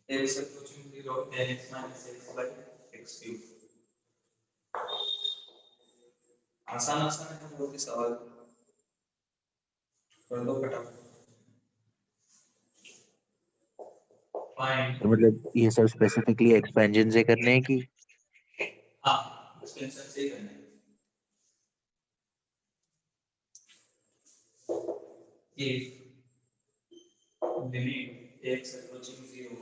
x approaching 0 then x minus x by x cube. आसान आसान है बहुत ही सवाल कर दो फटाफट। तो मतलब ये सब स्पेसिफिकली एक्सपेंशन से करने हैं कि हाँ एक्सपेंशन से ही करना है। if limit x approaching 0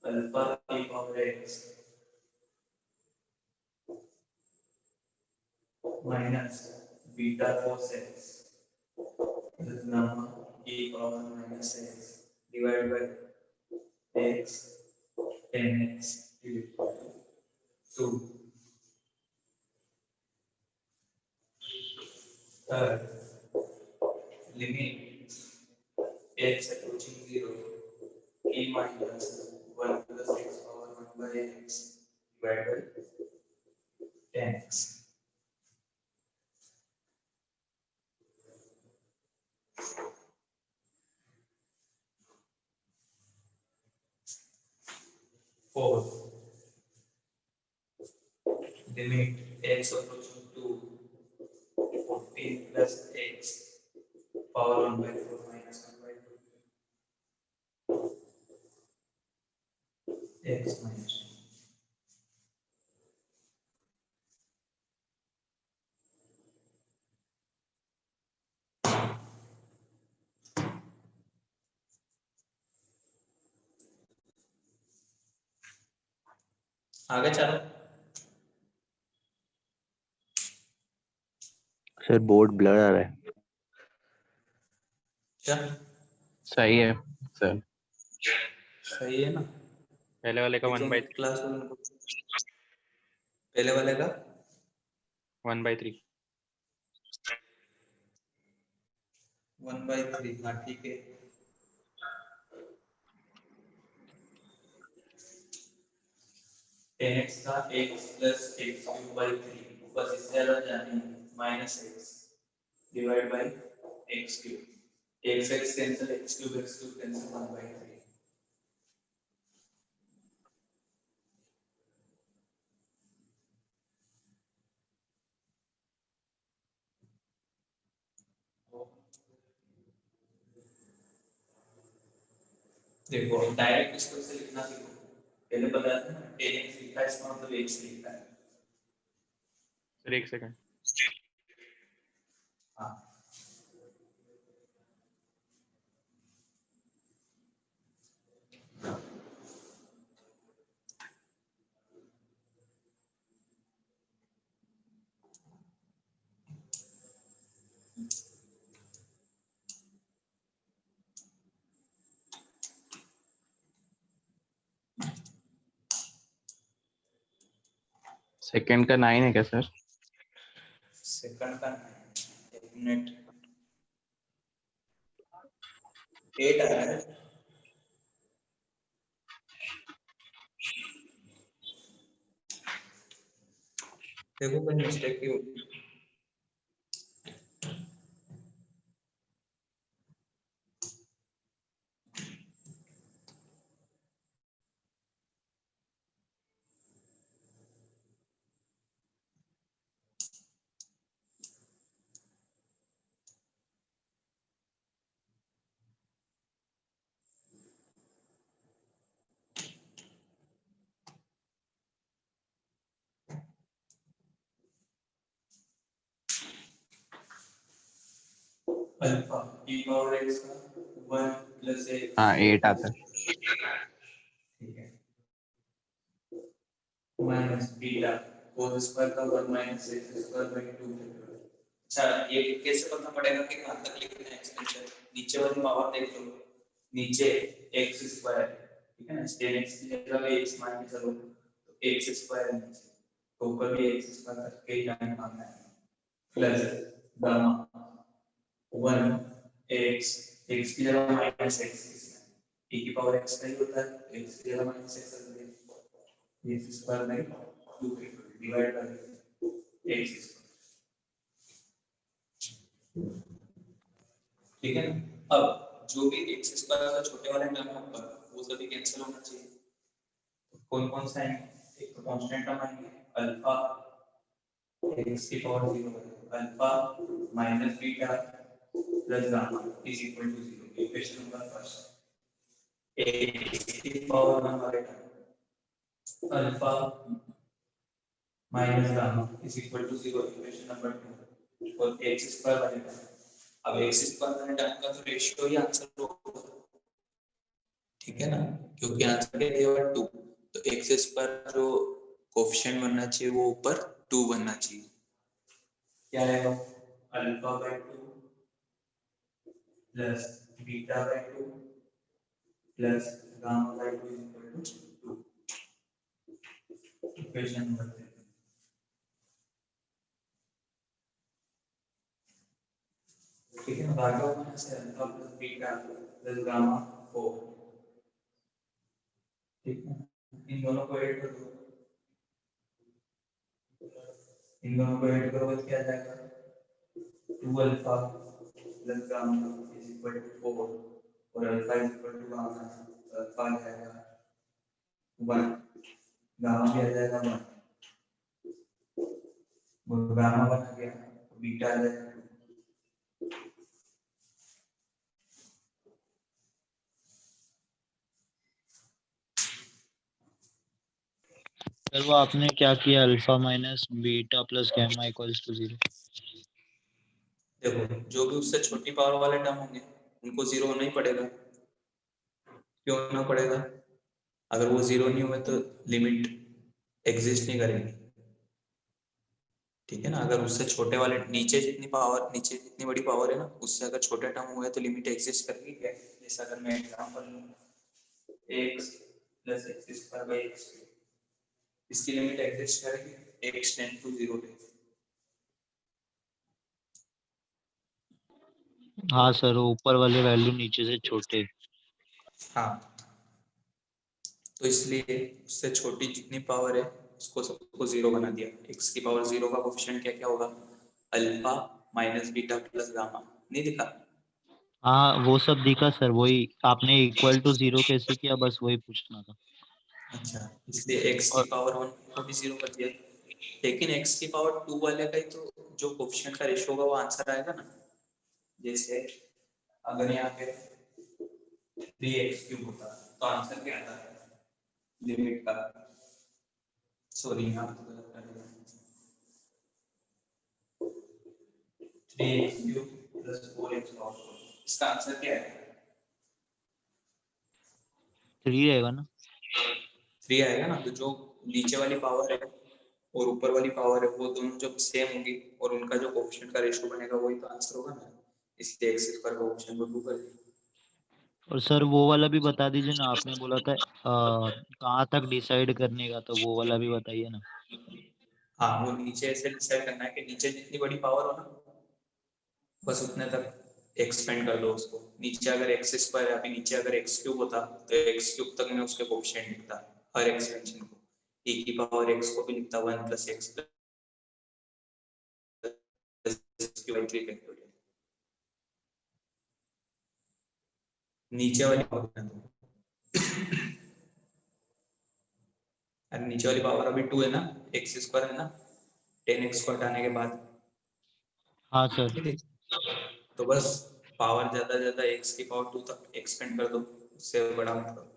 alpha e power x minus beta cos x is gamma e power minus x divided by x 10x is equal to 2. Third, limit x approaching 0 e minus 1 plus x power 1 by x divided by 10x. Fourth, limit x approaching to 14 plus x power 1 by 4 minus 1 by 2 x minus 2. आगे चलो sir board blur आ रहा है। क्या सही है sir. सही है ना? पहले वाले का 1/3 क्लास पहले वाले का 1/3 1/3 हाँ ठीक है। टेन एक्स का x plus x cube by 3 बस इससे ज्यादा जाने minus x divide by x cube x x cancel x cube cancel 1/3 देखो डायरेक्ट इसको से लिखना सीखो। पहले बताया था ना 10x लिखा है इसका मतलब x लिखा है। सर एक सेकंड। हाँ सेकंड का 9 है क्या सर? सेकंड का 1 मिनट 8 आ रहा है। देखो कोई मिस्टेक की होगी। अल्फा e पावर x का 1 प्लस x हाँ 8 आता है। ठीक है माइनस बीटा होल स्क्वायर का 1 माइनस x स्क्वायर बाय 2। अच्छा ये कैसे पता पड़ेगा कि कहां तक लिखना है एक्सपेंशन? नीचे वाली पावर देख लो, नीचे x स्क्वायर ठीक है ना, 10x की जगह पे x मान के चलो तो x स्क्वायर नीचे तो ऊपर भी x स्क्वायर करके ही लाइन मानना है प्लस गामा 1 x x की जगह माइनस x e की पावर x का ही होता है x की जगह माइनस x रख दे x square by 2 divide by x square ठीक है ना। अब जो भी x स्क्वायर का छोटे वाले टर्म ऊपर वो सभी कैंसिल होना चाहिए। कौन कौन सा है? एक तो कांस्टेंट टर्म आएंगे अल्फा x की power 0 alpha minus beta plus gamma is equal to 0। Equation number first x की पावर 1 वाला alpha minus gamma is equal to 0। Equation number 2 और x स्क्वायर वाले का अब x स्क्वायर वाले टर्म का तो रेशियो ही आंसर होगा, ठीक है ना, क्योंकि आंसर क्या दिया हुआ 2, तो x स्क्वायर जो कोएफिशिएंट बनना चाहिए वो ऊपर 2 बनना चाहिए। क्या आएगा? Alpha by 2 plus beta by 2 plus gamma by 2 equal to 2। Equation number 3 ठीक है ना, भागा होना से alpha plus beta plus gamma 4, ठीक है, इन दोनों को ऐड कर दो, इन दोनों को ऐड करो तो क्या आ जाएगा? 2 alpha plus gamma is equal to 4 और alpha is equal to gamma, alpha आ जाएगा 1, गामा भी आ जाएगा 1, वो गामा 1 आ गया, बीटा आ जाएगा 2। सर वो आपने क्या किया, alpha minus beta plus gamma equals to 0? देखो जो भी उससे छोटी पावर वाले टर्म होंगे उनको 0 होना ही पड़ेगा। क्यों होना पड़ेगा? अगर वो 0 नहीं हुए तो लिमिट एग्जिस्ट नहीं करेगी, ठीक है ना। अगर उससे छोटे वाले नीचे जितनी बड़ी पावर है ना, उससे अगर छोटे टर्म हुए तो लिमिट एग्जिस्ट करेगी क्या? जैसा अगर मैं एग्जांपल लूं x plus x square by x, इसकी लिमिट एग्जिस्ट करेगी x टेंड टू 0 पे। हाँ सर, वो ऊपर वाले वैल्यू नीचे से छोटे। हाँ, तो इसलिए उससे छोटी जितनी पावर है उसको सबको 0 बना दिया। x की पावर 0 का कोएफिशिएंट क्या क्या होगा? Alpha minus beta plus gamma, नहीं दिखा? हाँ वो सब दिखा सर, वही आपने इक्वल टू 0 कैसे किया, बस वही पूछना था। अच्छा, इसलिए x की और पावर 1 को भी 0 कर दिया, लेकिन x की पावर 2 वाले का ही तो जो कोएफिशिएंट का रेशियो होगा वो आंसर आएगा ना। जैसे अगर यहाँ पे 3x³ होता तो आंसर क्या आता है? लिमिट का, सॉरी यहाँ तो गलत कर दिया, 3x³ प्लस 4x², इसका आंसर क्या है? 3 रहेगा ना? 3 आएगा ना। तो जो नीचे वाली पावर है और ऊपर वाली पावर है वो दोनों जब सेम होंगी और उनका जो कोएफिशिएंट का रेशियो बनेगा वही तो आंसर होगा ना। इसलिए x स्क्वायर कोएफिशिएंट को 2 कर दिया। और सर वो वाला भी बता दीजिए ना, आपने बोला था कहाँ तक डिसाइड करने का, तो वो वाला भी बताइए ना। हाँ, वो नीचे ऐसे डिसाइड करना है कि नीचे जितनी बड़ी पावर हो ना बस उतने तक एक्सपेंड कर दो उसको। नीचे अगर x² है, अभी नीचे अगर x³ होता तो x³ तक में उसके कोएफिशिएंट लिखता हर एक्सपेंशन को, e की पावर x को भी लिखता 1 + x + x³ नीचे वाली पावर, अरे नीचे वाली पावर अभी 2 है ना, x² है ना, 10x को हटाने के बाद, हाँ सर। ठीक है। तो बस पावर ज्यादा x की पावर 2 तक एक्सपेंड कर दो, उससे बड़ा मत करो।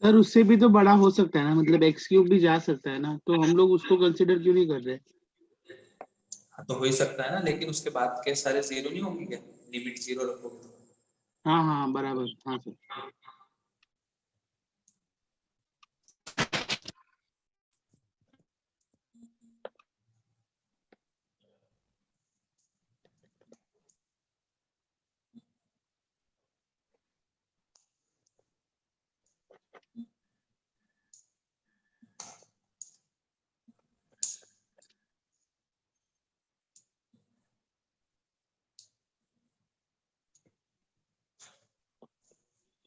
सर उससे भी तो बड़ा हो सकता है ना, मतलब x³ भी जा सकता है ना, तो हम लोग उसको कंसिडर क्यों नहीं कर रहे? हाँ, तो हो ही सकता है ना, लेकिन उसके बाद के सारे 0 नहीं होंगे क्या? लिमिट 0 रखोगे तो। हाँ हाँ बराबर, हाँ सर।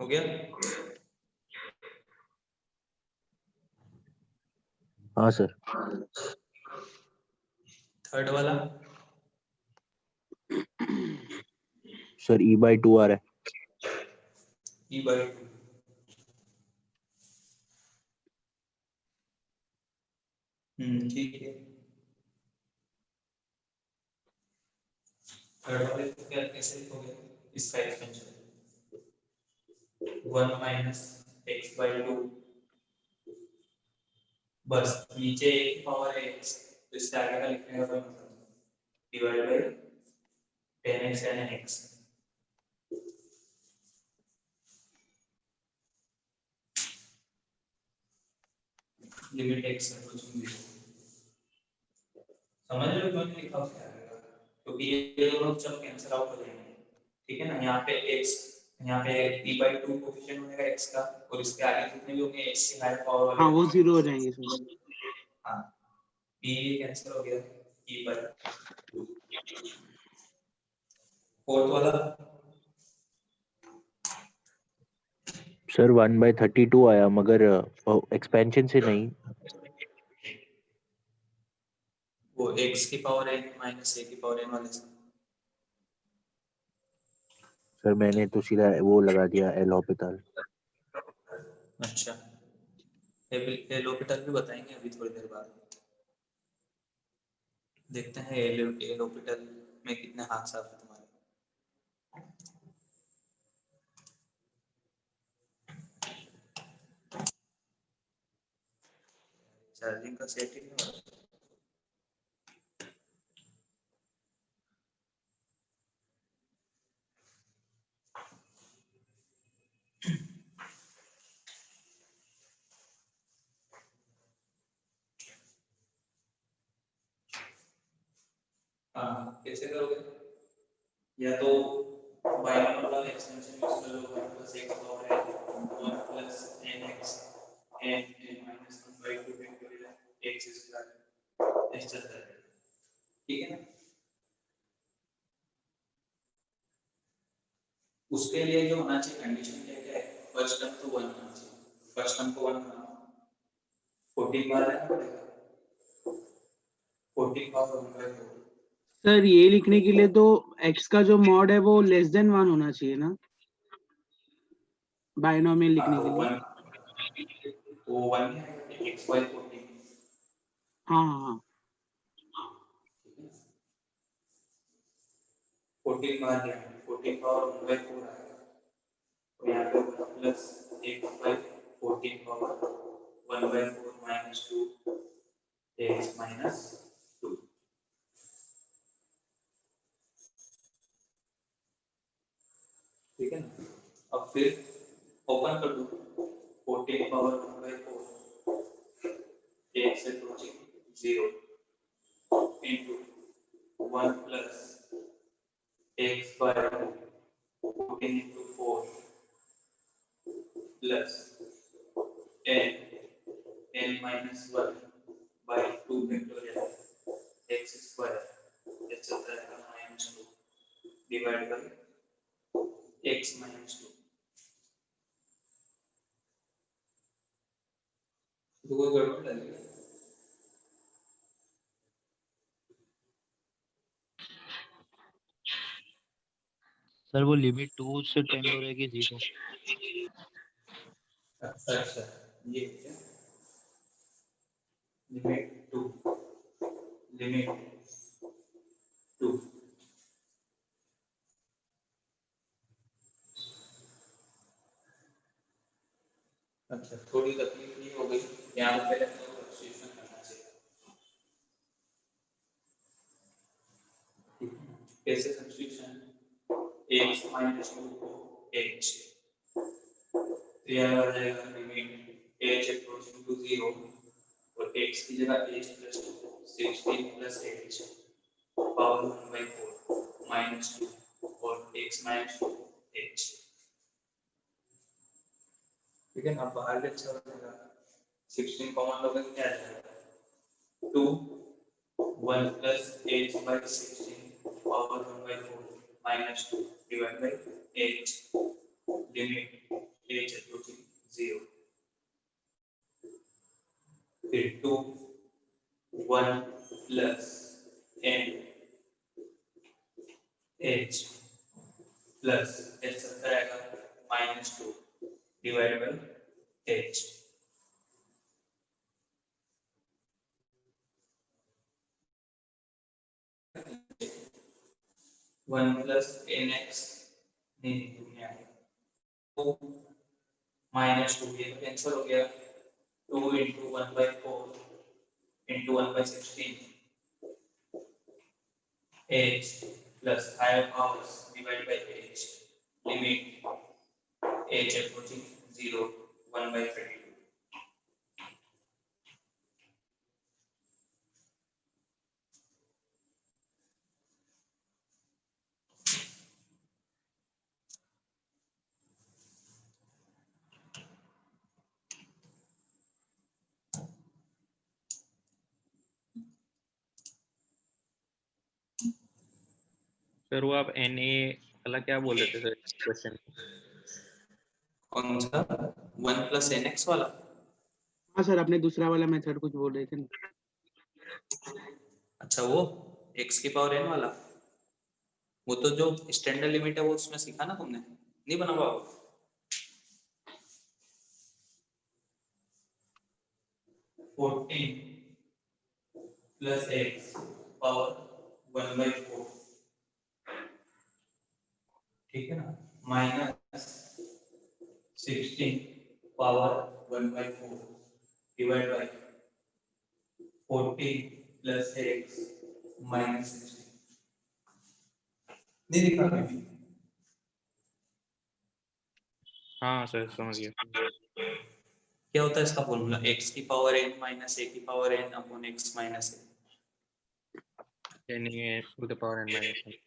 हो गया? हाँ सर। थर्ड वाला सर E/2 आ रहा है। E/2 ठीक है। थर्ड वाले को क्या कैसे लिखोगे इसका एक्सपेंशन 1 माइनस x/2 बस नीचे एक पावर है x तो इससे आगे का लिखने का कोई मतलब नहीं divide by 10x and x limit x approaching 0 समझ रहे हो क्यों नहीं लिखा उसके आगे का क्योंकि ये दोनों जब कैंसिल आउट हो जाएंगे ठीक है ना यहाँ पे x यहाँ पे e/2 कोफिशिएंट हो जाएगा x का और इसके आगे जितने भी होंगे x की हायर पावर वाले हाँ वो 0 हो जाएंगे सर। हाँ b कैंसिल हो गया e/2 फोर्थ वाला सर 1/32 आया मगर एक्सपेंशन से नहीं। वो x की पावर n माइनस a की पावर n वाले से सर मैंने तो सीधा वो लगा दिया एल हॉस्पिटल। अच्छा एल ऑर्बिटल भी बताएंगे अभी थोड़ी देर बाद देखते हैं एल ऑर्बिटल में कितने हाथ साफ है तुम्हारे चार्जिंग का सेट ही नहीं हो रहा हाँ कैसे करोगे या तो बाइनोमियल एक्सटेंशन यूज कर लो 1 plus x power n 1 plus nx n minus 1/2 factorial x square ऐसे चलता है ठीक है ना उसके लिए जो होना चाहिए कंडीशन क्या क्या है फर्स्ट टर्म तो 1 होना चाहिए फर्स्ट टर्म को 1 बनाओ 14 बार रहना पड़ेगा 14 पावर 1/4 सर ये लिखने के लिए तो x का जो मॉड है वो लेस देन 1 होना चाहिए ना बाइनोमियल लिखने के लिए। वो 1 है x y 14 हाँ हाँ 14 बार क्या है 14 पावर 1/4 आएगा तो यहाँ पे plus x by 14 power 1/4 minus 2 x minus 2 ठीक है ना अब फिर ओपन कर दो 14 power 1/4 x approaching 0 into 1 plus x by 14 into 4 plus n minus 1 by 2 factorial x square etc minus 2 divided by x minus 2 तो कोई गड़बड़ लगेगा सर वो लिमिट 2 से टेंड हो रहेगी 0। अच्छा ये है लिमिट 2 अच्छा थोड़ी तकलीफ ये हो गई यहाँ पे पहले तो सब्स्टिट्यूशन करना चाहिए कैसे सब्स्टिट्यूशन x minus 2 को h तो यहाँ आ जाएगा लिमिट h approaching to 0 और x की जगह h plus 2 16 plus h power 1/4 minus 2 और x minus 2 h ठीक है ना बाहर भी अच्छा हो जाएगा 16 कॉमन लोगे क्या आ जाएगा 2 1 plus h by 16 power 1/4 minus 2 divided by h limit h approaching 0 फिर 2 1 plus n h plus h सब रहेगा -2 divided by h. One plus nx नहीं तुमने आया तो -2 ये कैंसिल हो गया 2 into 1/4 into 1/16 h plus higher powers divided by h limit h approaching 0 1/32. Sir वो आप NA वाला क्या बोल रहे थे सर क्वेश्चन? कौन सा 1 plus nx वाला? हाँ सर, आपने दूसरा वाला मेथड कुछ बोल रहे थे ना? अच्छा वो x की पावर n वाला, वो तो जो स्टैंडर्ड लिमिट है वो उसमें सीखा ना तुमने, नहीं बना पाओ? फोर्टीन प्लस एक्स पावर 1/4, ठीक है ना, minus 16 power 1/4 divide by 14 plus x minus 16। नहीं दिखा अभी? हाँ सर समझ गया। क्या होता है इसका फॉर्मूला? x की पावर n माइनस a की power n upon x minus a। NA to the power n minus 1।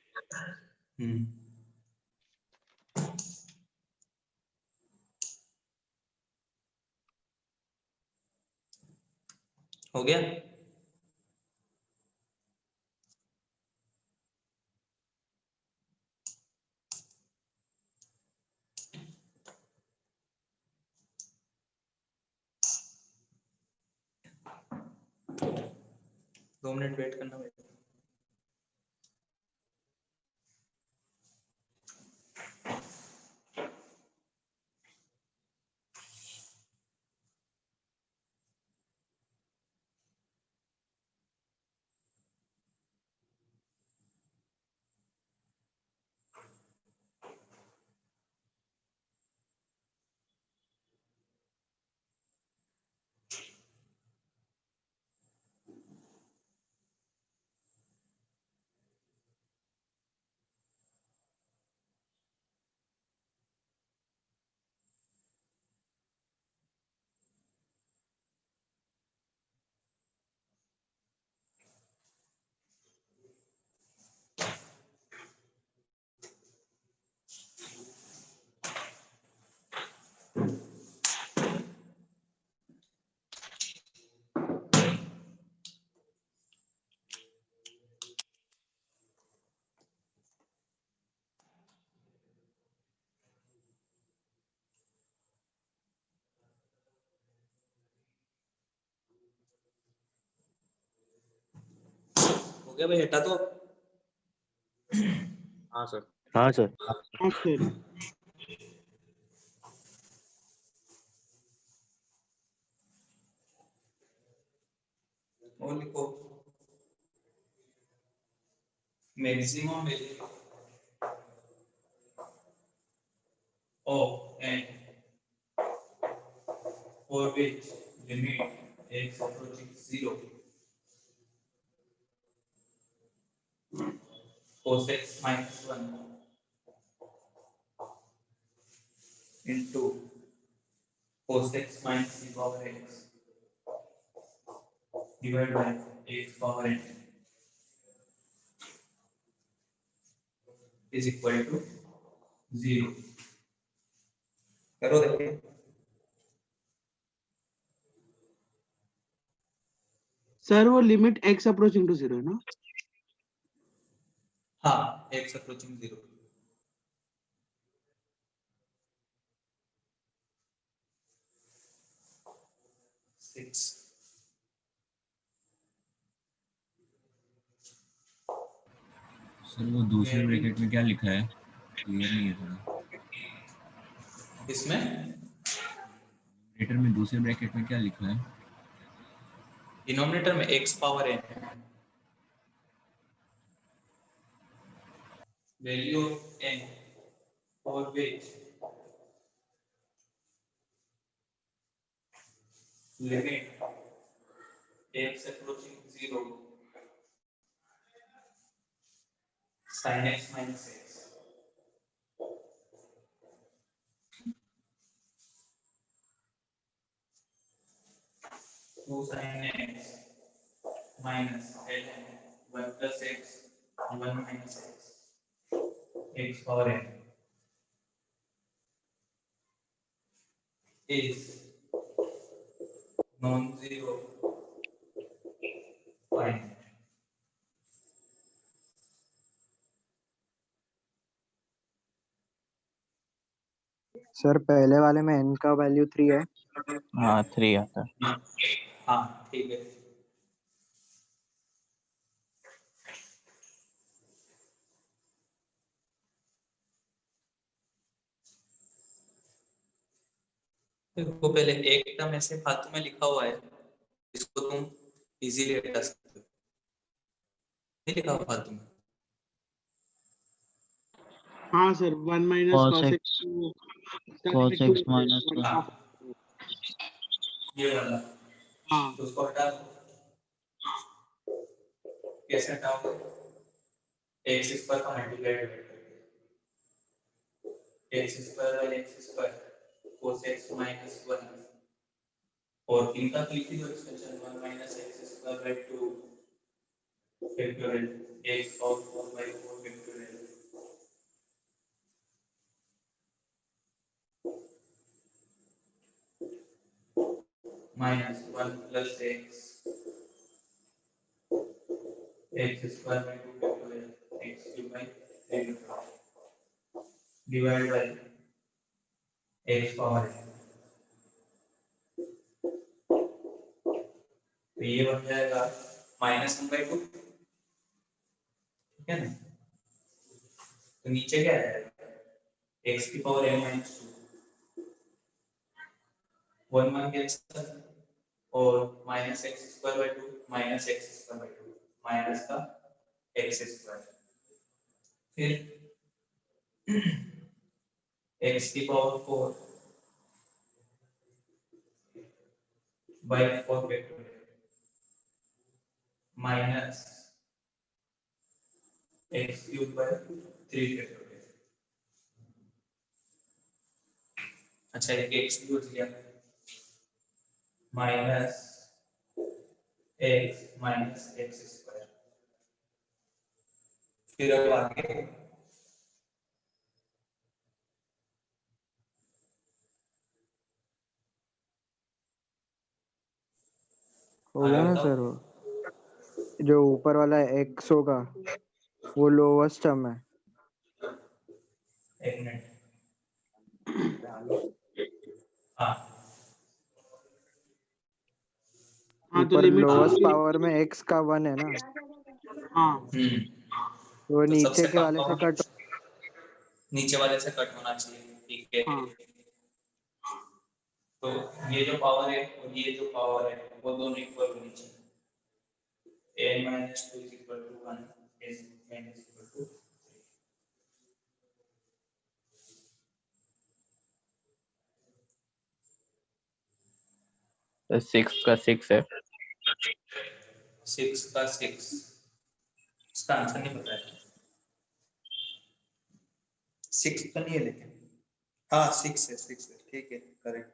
हो गया? दो मिनट वेट करना बेटा। हो गया भाई, हटा दो। हाँ सर। हाँ सर। हाँ सर। और लिखो maximum value of n for which limit x approaching 0 cos x minus 1 into cos x minus e power x divided by x power n is equal to 0। करो देखिए। सर वो limit x approaching to 0 है ना? हाँ, x approaching 0। Six sir वो दूसरे bracket में क्या लिखा है, क्लियर नहीं है थोड़ा। इसमें न्यूमरेटर में दूसरे ब्रैकेट में क्या लिखा है? डिनोमिनेटर में x power n, value of n for which limit x approaching 0 sin x minus x 2 sin x minus ln 1 plus x 1 minus x power n is non-zero finite. Sir पहले वाले में n का value 3 है। हाँ 3 आता है। हाँ ठीक है। देखो पहले एक टर्म ऐसे फालतू में लिखा हुआ है, इसको तुम इजीली हटा सकते हो, नहीं लिखा हुआ फालतू में। हाँ sir 1 minus cos cos x x cos x minus 1 हाँ ये वाला, हाँ तो उसको हटा दो। कैसे हटाओगे? एक्स स्क्वायर का मल्टीप्लाई करके x square bye x square cos x minus 1 और इनका लिख दो expansion 1 minus x square by 2 factorial x और 4 by 4 factorial minus 1 plus x square by 2 factorial x cube by 3 factorial divided by x power n। तो ये बन जाएगा minus 1/2, ठीक है ना? तो नीचे क्या आएगा? x की पावर n minus 2 1 1 कैंसिल और minus x square by 2 minus x square by 2 minus का एक्स स्क्वायर, फिर एक्स की power 4 by 4 factorial minus x cube by 3 factorial. अच्छा एक एक्स क्यूब लिया माइनस एक्स स्क्वायर, फिर अब आगे हो गया ना सर? वो जो ऊपर वाला x होगा वो लोवेस्ट टर्म है। एक मिनट, हाँ हाँ तो ऊपर लिमिट लोवेस्ट पावर में x का 1 है ना, हाँ वो तो नीचे सबसे के कम वाले से पावर कट। नीचे वाले से कट होना चाहिए, ठीक है? हाँ तो ये जो पावर है और ये जो पावर है वो दोनों इक्वल होनी चाहिए। n minus 2 is equal to 1 is n is equal to 3। तो 6 का 6 है। 6 का 6 इसका आंसर नहीं पता है, 6 तो नहीं है लेकिन हाँ 6 है, 6 है, ठीक है करेक्ट।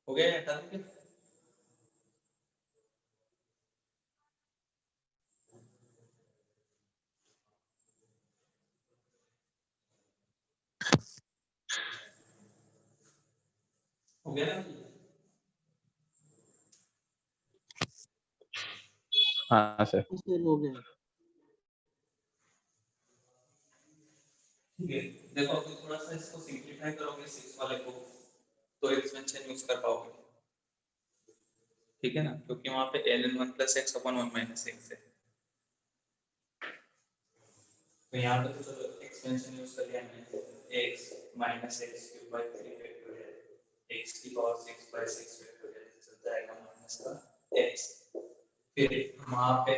हो गया या हटा देंगे? हो गया ना? हाँ सर। सर हो गया। ठीक है, देखो अभी थोड़ा सा इसको सिंपलीफाई करोगे 6 वाले को तो एक्सपेंशन यूज कर पाओगे, ठीक है ना, क्योंकि वहां पे ln 1 + x / 1 - x है। तो यहाँ पे तो चलो एक्सपेंशन यूज कर लिया मैंने, x - x³ / 3 फैक्टोरियल x की पावर 6/6 फैक्टोरियल चल जाएगा माइनस का x, फिर वहां पे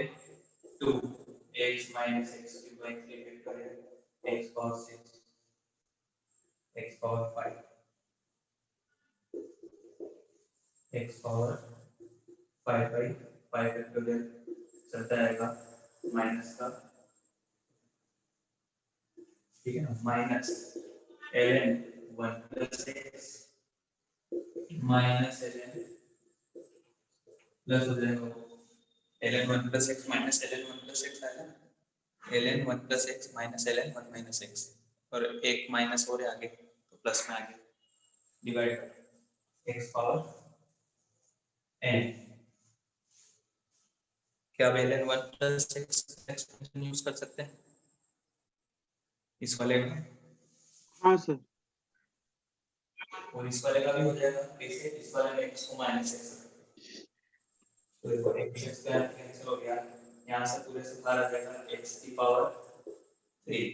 2x - x³ / 3 factorial x power 6 x power 5 x power 5/5 factorial चलता रहेगा माइनस का, ठीक है ना, minus ln 1 + x minus ln plus हो जाएगा ln 1 + x minus ln 1 + x आएगा, ln 1 + x minus ln 1 - x, और एक माइनस हो रहा है आगे तो प्लस में आगे डिवाइड x पावर n। क्या आप ln 1 + x एक्सपेंशन यूज कर सकते हैं इस वाले में? हाँ सर। और इस वाले का भी हो जाएगा, कैसे? इस वाले में x को -x, तो देखो x स्क्वायर कैंसिल हो गया, यहाँ से पूरे से बाहर आ जाएगा x की पावर 3,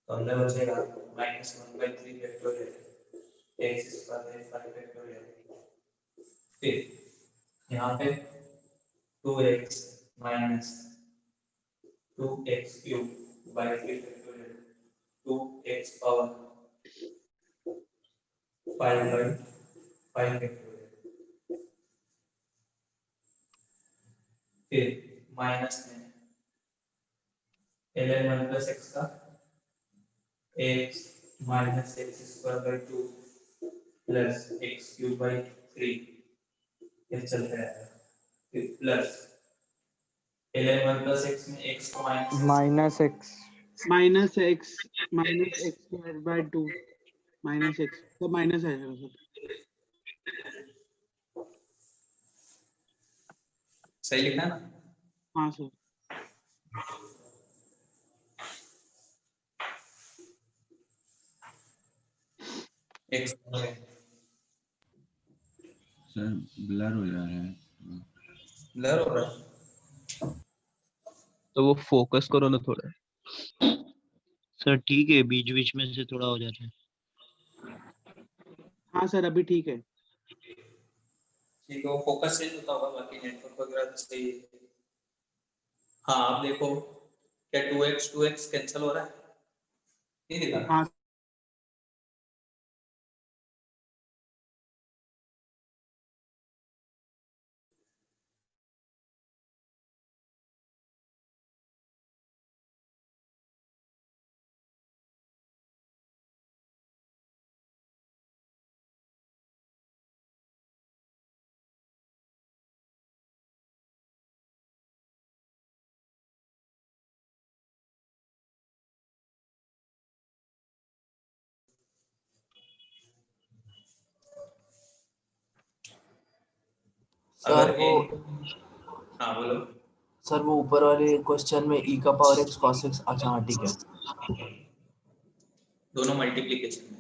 तो अंदर बचेगा -1/3 फैक्टोरियल x² / 5 फैक्टोरियल, फिर यहाँ पे 2x - 2x³ / 3 factorial 2x power 5/5 factorial, फिर माइनस में ln 1 + x का x - x² / 2 प्लस x³ / 3 ये चलता है, फिर प्लस ln 1 + x में x को -x -x² / 2 -x तो माइनस आएगा सर। सही लिखा ना? हाँ सर। x सर ब्लर हो जा रहा है। ब्लर हो रहा है, तो वो फोकस करो ना थोड़ा। सर ठीक है, बीच बीच में से थोड़ा हो जाता है। हाँ सर अभी ठीक है। ठीक है, वो फोकस चेंज होता होगा, बाकी नेटवर्क वगैरह तो सही है। हाँ आप देखो, क्या 2x कैंसिल हो रहा है? नहीं दिखा? हाँ अगर सर वो हाँ बोलो। सर वो ऊपर वाले क्वेश्चन में e का पावर x cos x, अच्छा हाँ ठीक है। दोनों मल्टीप्लिकेशन में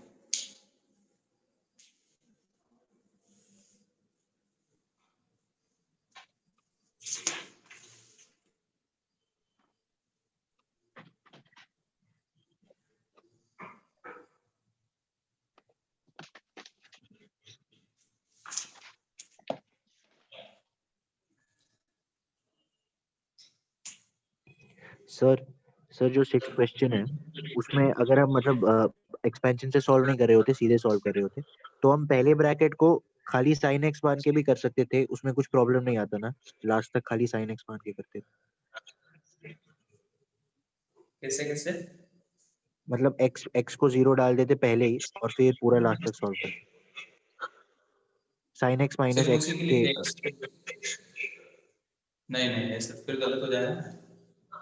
सर सर जो 6 क्वेश्चन है उसमें अगर हम मतलब एक्सपेंशन से सॉल्व नहीं कर रहे होते, सीधे सॉल्व कर रहे होते, तो हम पहले ब्रैकेट को खाली sin x मान के भी कर सकते थे, उसमें कुछ प्रॉब्लम नहीं आता ना, लास्ट तक खाली sin x मान के करते थे। कैसे कैसे? मतलब x को 0 डाल देते पहले ही और फिर पूरा लास्ट तक सॉल्व करते। sin x माइनस सिर्फ x उसी के के लिए नहीं नहीं ऐसे फिर गलत हो जाएगा ना।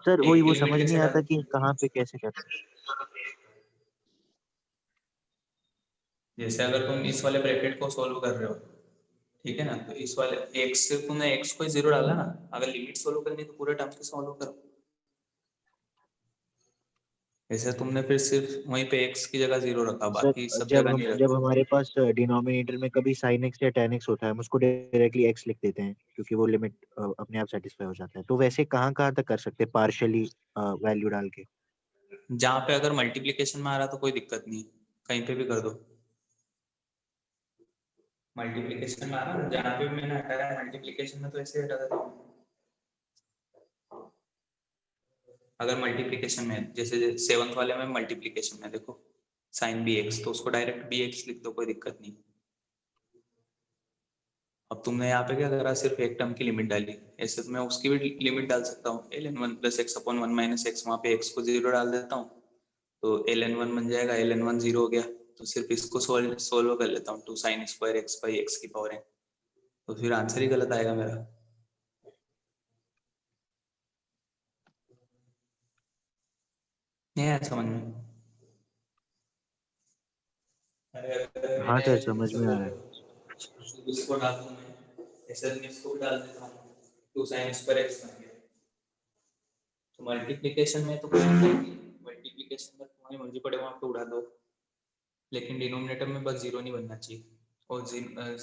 सर एक वही की वो लिमिट समझ नहीं कैसे आता डाल कि कहाँ पे कैसे करते हैं। जैसे अगर तुम इस वाले ब्रैकेट को सॉल्व कर रहे हो, ठीक है ना, तो इस वाले x से तुमने x को 0 डाला ना, अगर लिमिट सॉल्व करनी है तो पूरे टर्म को सॉल्व करो। ऐसे तुमने फिर सिर्फ वहीं पे x की जगह 0 रखा, सर बाकी सब जगह नहीं जब रखा। हमारे पास डिनोमिनेटर में कभी sin x या tan x होता है हम उसको डायरेक्टली x लिख देते हैं क्योंकि वो लिमिट अपने आप सेटिस्फाई हो जाता है। तो वैसे कहाँ कहाँ तक कर सकते हैं पार्शियली वैल्यू डाल के? जहाँ पे अगर मल्टीप्लिकेशन में आ रहा तो कोई दिक्कत नहीं, कहीं पे भी कर दो। मल्टीप्लिकेशन में आ रहा, जहाँ पे भी मैंने हटाया मल्टीप्लिकेशन में तो ऐसे हटा देता हूँ। अगर मल्टीप्लिकेशन में जैसे 7th वाले में मल्टीप्लिकेशन में देखो sin bx, तो उसको डायरेक्ट bx लिख दो, कोई दिक्कत नहीं। अब तुमने यहाँ पे क्या करा, सिर्फ एक टर्म की लिमिट डाली, ऐसे तो मैं उसकी भी लिमिट डाल सकता हूँ ln1 + x / 1 - x, वहाँ पे x को 0 डाल देता हूँ तो ln1 बन जाएगा, ln1 0 हो गया, तो सिर्फ इसको सोल्व कर लेता हूँ 2 sin square x / x की पावर n, तो फिर आंसर ही गलत आएगा मेरा। नहीं आया समझ में? अरे अगर हाँ मैंने सर समझ में आ रहा है। इसको डाल दूं मैं, ऐसे मैं इसको भी डाल देता हूँ 2 sin square x बन गया। तो मल्टीप्लिकेशन में तो मल्टीप्लिकेशन में तुम्हारी मर्जी पड़े वहाँ पे उड़ा दो, लेकिन डिनोमिनेटर में बस 0 नहीं बनना चाहिए, और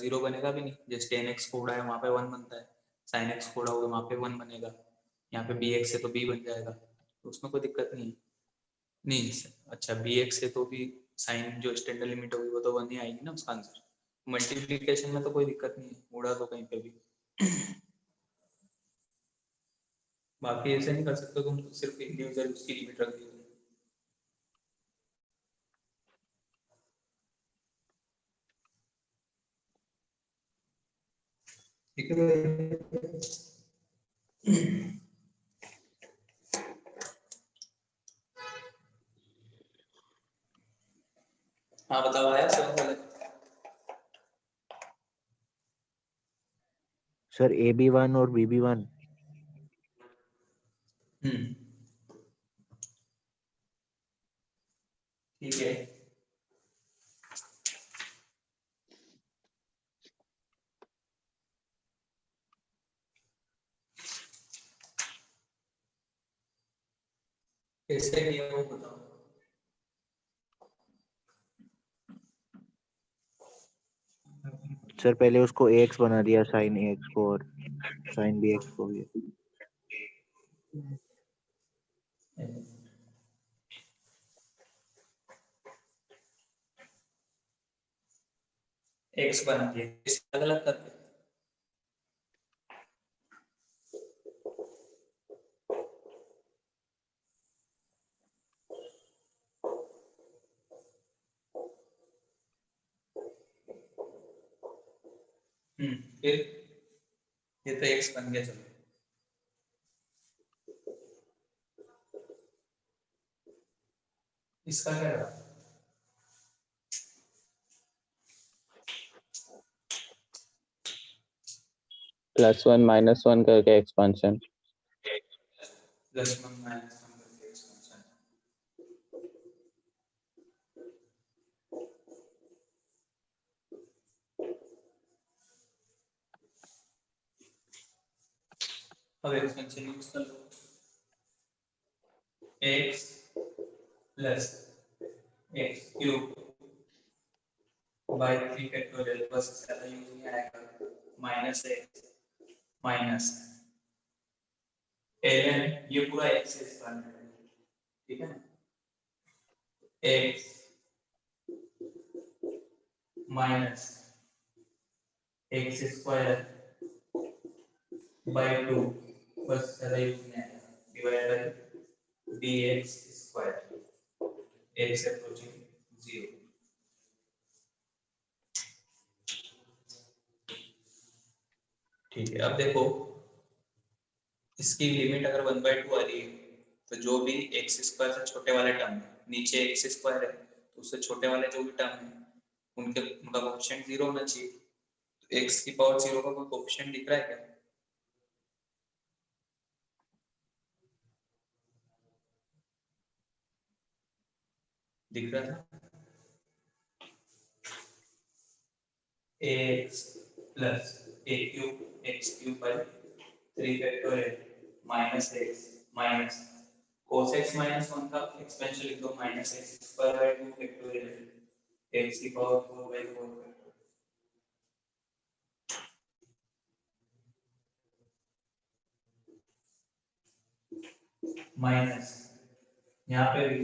0 बनेगा भी नहीं। जैसे 10x को उड़ाए वहाँ पे 1 बनता है, sin x को उड़ाओगे वहाँ पे 1 बनेगा, यहाँ पे bx है तो b बन जाएगा, तो उसमें कोई दिक्कत नहीं है। नहीं अच्छा bx है तो भी साइन जो स्टैंडर्ड लिमिट होगी वो तो 1 ही आएगी ना उसका आंसर। मल्टीप्लिकेशन में तो कोई दिक्कत नहीं है, उड़ा दो कहीं पे भी। बाकी ऐसे नहीं कर सकते तुम, सिर्फ इंडिविजुअल उसकी लिमिट रख दी। ठीक है, हाँ बताओ आया सब वाले। सर AB1 और BB1 ठीक है, कैसे किया वो बताओ। सर पहले उसको ax बना दिया sin ax को और sin bx को भी। एक्स बना दिया, अलग अलग करके। फिर ये तो एक्स बन गया, चलो इसका क्या रहा? +1 -1 करके एक्सपांशन। +1 - 1 करके एक्सपेंशन। अब एक्सपेंशन यूज कर लो, x + x³ by 3 फैक्टोरियल, बस ज्यादा यूज नहीं आएगा, -x माइनस ln, ये पूरा x से स्क्वायर है, ठीक है ना, x माइनस x² by 2, बस ज्यादा यूज नहीं आएगा, divide by dx², x approaching 0। ठीक है, अब देखो इसकी लिमिट अगर 1/2 आ रही है तो जो भी x² से छोटे वाले टर्म है, नीचे x² है तो उससे छोटे वाले जो भी टर्म है उनका कोएफिशिएंट 0 होना चाहिए। तो x की पावर 0 का कोई कोएफिशिएंट दिख रहा है क्या? दिख रहा है ax plus a cube x cube by 3 factorial minus x minus cos x minus 1 का एक्सपेंशन लिख दो minus x square by 2 factorial x की पावर 4 by 4 माइनस यहाँ पे भी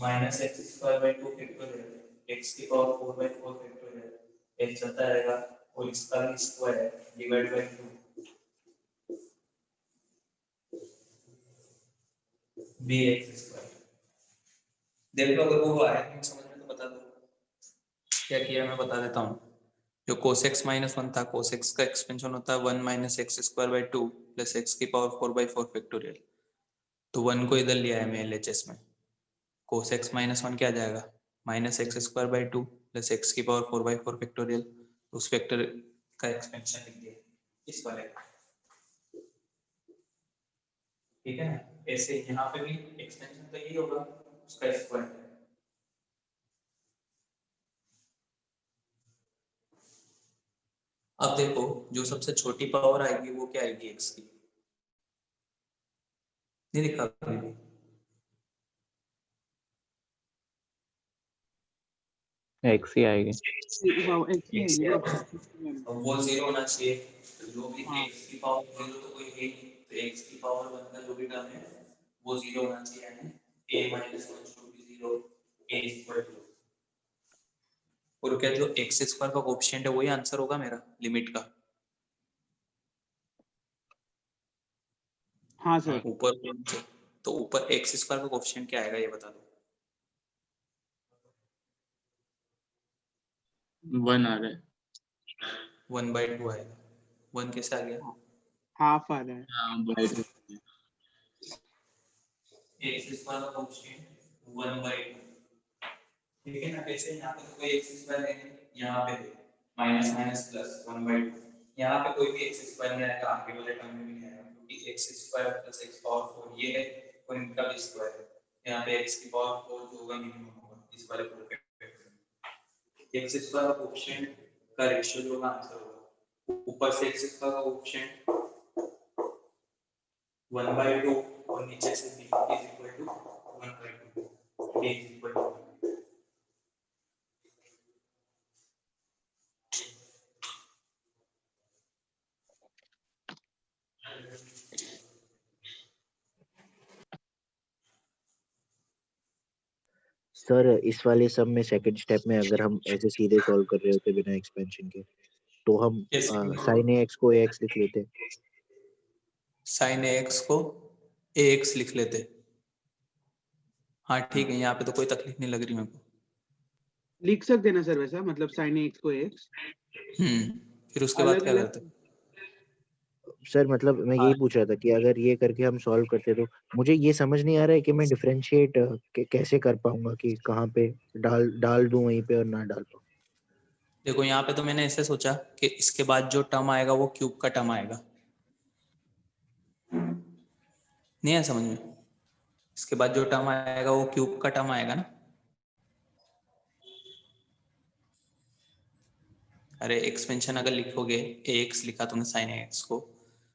minus x square by 2 factorial x की पावर 4 by 4 फैक्टोरियल x चलता रहेगा और इसका भी square divide by 2 bx square. देख लो अगर वो आया नहीं समझ में तो बता दो क्या किया मैं बता देता हूँ। जो cos x माइनस 1 था cos x का एक्सपेंशन होता है 1 minus x square by 2 plus x की पावर 4 by 4 फैक्टोरियल। तो 1 को इधर लिया है मैं LHS में, cos x माइनस 1 क्या आ जाएगा minus x square by 2 plus x की पावर 4 by 4 फैक्टोरियल। उस फैक्टर का एक्सपेंशन लिख दिया इस वाले का, ठीक है ना। ऐसे यहाँ पे भी एक्सपेंशन तो यही होगा उसका स्क्वायर। अब देखो जो सबसे छोटी पावर आएगी वो क्या आएगी x की, नहीं दिखा अभी भी। x ही आएगी। वो 0 होना चाहिए तो जो भी x की पावर 0 तो कोई है नहीं, तो x की पावर 1 का जो भी टर्म है वो 0 होना चाहिए, यानी a minus 1 should be 0 a equal to। और क्या जो x स्क्वायर का कोएफिशिएंट है वही आंसर होगा मेरा लिमिट का। हाँ सर। ऊपर तो ऊपर x स्क्वायर का कोएफिशिएंट क्या आएगा ये बता दो। 1 आ रहा है। 1/2 आएगा। 1 कैसे आ गया? हाफ आ रहा है। x स्क्वायर का कोएफिशिएंट 1/2, ठीक है ना। कैसे यहाँ पे तो कोई x स्क्वायर है, यहाँ पे माइनस माइनस प्लस 1/2, यहाँ पे कोई भी x स्क्वायर नहीं आएगा, आगे वाले टर्म में भी नहीं आएगा क्योंकि x square plus x power 4 ये है और इनका भी स्क्वायर है। यहाँ पे x की पावर 4 जो होगा मिनिमम होगा इस वाले प्रूफ पे। x स्क्वायर का कोएफिशिएंट का रेशियो जो होगा आंसर होगा। ऊपर से x स्क्वायर का कोएफिशिएंट 1/2 और नीचे से b is equal to 1/2, a is equal to 1। Sir इस वाले सम में सेकंड स्टेप में अगर हम ऐसे सीधे सॉल्व कर रहे होते बिना एक्सपेंशन के तो हम sin ax को ax लिख लेते। sin ax को ax लिख लेते, हाँ ठीक है, यहाँ पे तो कोई तकलीफ नहीं लग रही मेरे को। लिख सकते ना सर वैसा, मतलब sin x को x। फिर उसके बाद क्या करते? सर मतलब मैं यही पूछ रहा था कि अगर ये करके हम सॉल्व करते तो मुझे ये समझ नहीं आ रहा है कि मैं डिफरेंशिएट कैसे कर पाऊंगा, कि कहाँ पे डाल दूं वहीं पे और ना डाल पाऊं। देखो यहाँ पे तो मैंने ऐसे सोचा कि इसके बाद जो टर्म आएगा वो क्यूब का टर्म आएगा, नहीं है समझ में? इसके बाद जो टर्म आएगा वो क्यूब का टर्म आएगा ना। अरे एक्सपेंशन अगर लिखोगे ax लिखा तुमने sin ax को,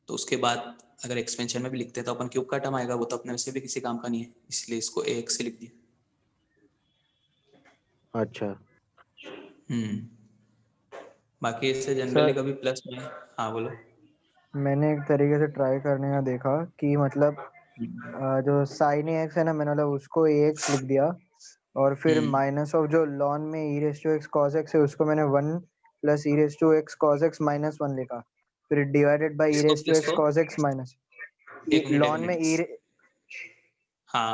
तो उसके बाद अगर एक्सपेंशन में भी लिखते तो अपन क्यूब का टर्म आएगा, वो तो अपने वैसे भी किसी काम का नहीं है, इसलिए इसको ax से लिख दिया। अच्छा। बाकी इससे जनरली कभी प्लस में, हाँ बोलो। मैंने एक तरीके से ट्राई करने का देखा कि मतलब जो sin ax है ना, मैंने मतलब उसको ax लिख दिया और फिर माइनस ऑफ जो लॉन में e raise to x cos x है उसको मैंने 1 plus e raise to x cos x minus 1 लिखा, फिर divided by e raise to x cos x minus लॉन में हाँ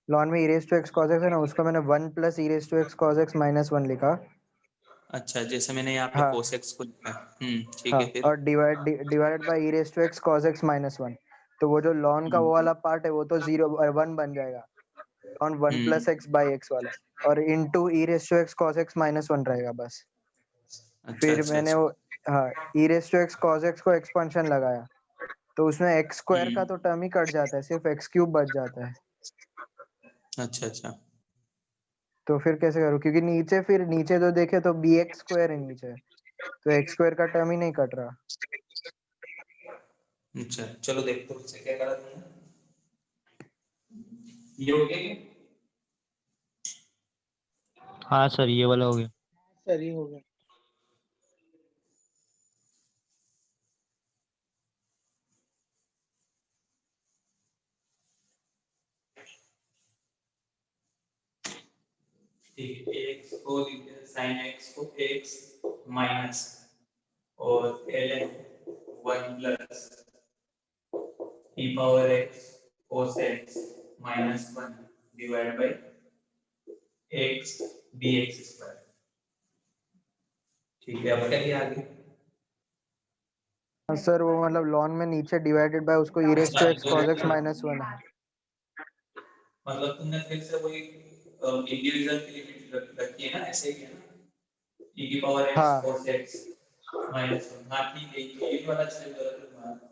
लॉन में e raise to x cos x है ना, उसको मैंने 1 plus e raise to x cos x minus 1 लिखा। अच्छा जैसे मैंने यहाँ पे हाँ, cos x को लिखा है, ठीक हाँ, है। फिर और divided by e raise to x cos x minus 1, तो वो जो लॉन का वो वाला पार्ट है वो तो 1 बन जाएगा, लॉन 1 प्लस x बाय x वाला, और into e raise to x cos x minus 1 रहेगा बस। अच्छा फिर अच्छा मैंने अच्छा वो हाँ e raise to x cos x को एक्सपेंशन लगाया, तो उसमें एक्स स्क्वायर का तो टर्म ही कट जाता है, सिर्फ एक्स क्यूब बच जाता है। अच्छा अच्छा तो फिर कैसे करूँ, क्योंकि फिर नीचे जो देखे तो बी एक्स स्क्वायर है नीचे, तो एक्स स्क्वायर का टर्म ही नहीं कट रहा। अच्छा, चलो देखते हैं उससे क्या करा तुमने। ये हो गया क्या? हाँ सर ये वाला हो गया। सही हो गया। ठीक है, एक्स को साइन एक्स को एक्स माइनस और ln 1 plus e power x cos x minus 1 divide by x dx square. ठीक है, अब क्या किया आगे? सर वो मतलब लॉन में नीचे डिवाइडेड बाय उसको e raise to x cos x minus 1 है। मतलब तुमने फिर से वही इंडिविजुअल की लिमिट रखी है ना, ऐसे ही है ना, e की पावर x हाँ cos x माइनस 1। हाँ ठीक है, ये वाला स्टेप गलत है तुम्हारा।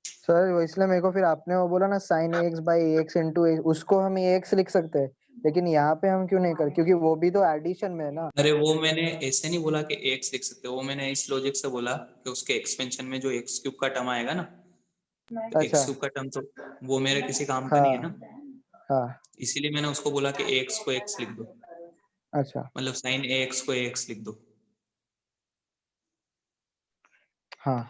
सर वो इसलिए मेरे को फिर आपने वो बोला ना sine x by x into उसको हम एक्स लिख सकते हैं, लेकिन यहाँ पे हम क्यों नहीं कर, क्योंकि वो भी तो एडिशन में है ना। अरे वो मैंने ऐसे नहीं बोला कि x लिख सकते हो, वो मैंने इस लॉजिक से बोला कि उसके एक्सपेंशन में जो x क्यूब का टर्म आएगा ना, तो अच्छा x क्यूब का टर्म तो वो मेरे किसी काम का नहीं है ना, हाँ हाँ इसीलिए मैंने उसको बोला कि x को x लिख दो, अच्छा मतलब साइन ax को ax लिख दो। हाँ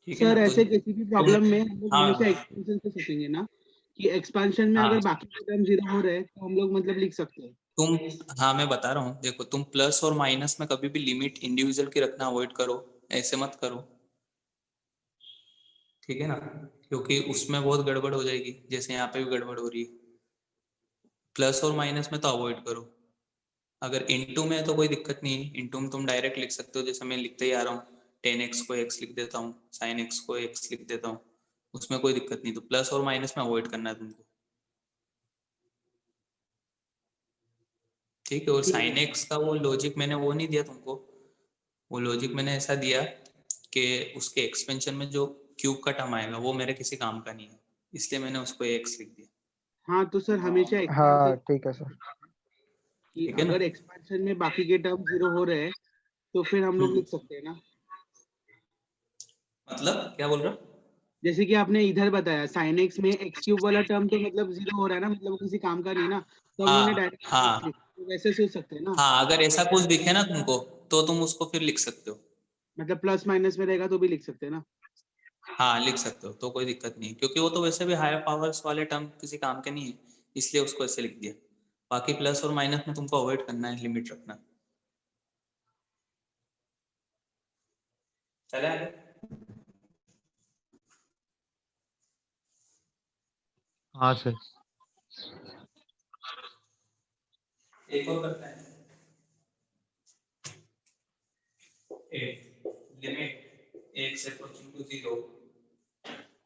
ठीक है ना, सर तो ऐसे किसी भी तुम प्रॉब्लम में हम लोग हमेशा हाँ एक्सपेंशन से सीखेंगे ना, कि एक्सपेंशन में हाँ अगर बाकी के टर्म जीरो हो रहे हैं तो हम लोग मतलब लिख सकते हैं। तुम हाँ मैं बता रहा हूँ, देखो तुम प्लस और माइनस में कभी भी लिमिट इंडिविजुअल की रखना अवॉइड करो, ऐसे मत करो, ठीक है ना, क्योंकि उसमें बहुत गड़बड़ हो जाएगी, जैसे यहाँ पे भी गड़बड़ हो रही है। प्लस और माइनस में तो अवॉइड करो। अगर इनटू में है तो कोई दिक्कत नहीं है, इनटू में तुम डायरेक्ट लिख सकते हो, जैसे मैं लिखते ही आ रहा हूँ, टेन एक्स को एक्स लिख देता हूँ, साइन एक्स को एक्स लिख देता हूँ, उसमें कोई दिक्कत नहीं। तो प्लस और माइनस में अवॉइड करना है तुमको, ठीक है। और ठीक साइन है। एक्स का वो लॉजिक मैंने वो नहीं दिया तुमको, वो लॉजिक मैंने ऐसा दिया कि उसके एक्सपेंशन में जो क्यूब का टर्म आएगा वो मेरे किसी काम का नहीं है, इसलिए मैंने उसको एक्स लिख दिया। हाँ तो सर हमेशा हाँ एक्सपेंशन ठीक है सर। कि ठीक है ना, अगर एक्सपेंशन में बाकी के टर्म जीरो हो रहे हैं तो फिर हम लोग लिख सकते हैं ना। मतलब क्या बोल रहा हूँ? जैसे कि आपने इधर बताया साइन एक्स में एक्स क्यूब वाला टर्म तो मतलब जीरो हो रहा है ना, मतलब वो किसी काम का नहीं ना, तो हम लोग ने हाँ डायरेक्ट एक्स हाँ लिखा, तो वैसे सोच सकते हैं ना। हाँ, अगर ऐसा कुछ दिखे ना तुमको तो तुम उसको फिर लिख सकते हो। मतलब प्लस माइनस में रहेगा तो भी लिख सकते हैं ना। हाँ लिख सकते हो, तो कोई दिक्कत नहीं है, क्योंकि वो तो वैसे भी हायर पावर्स वाले टर्म किसी काम के नहीं है, इसलिए उसको ऐसे लिख दिया। बाकी प्लस और माइनस में तुमको अवॉइड करना है, लिमिट रखना। चले आगे। हाँ सर। एक और करते हैं, लिमिट एक से approaching to zero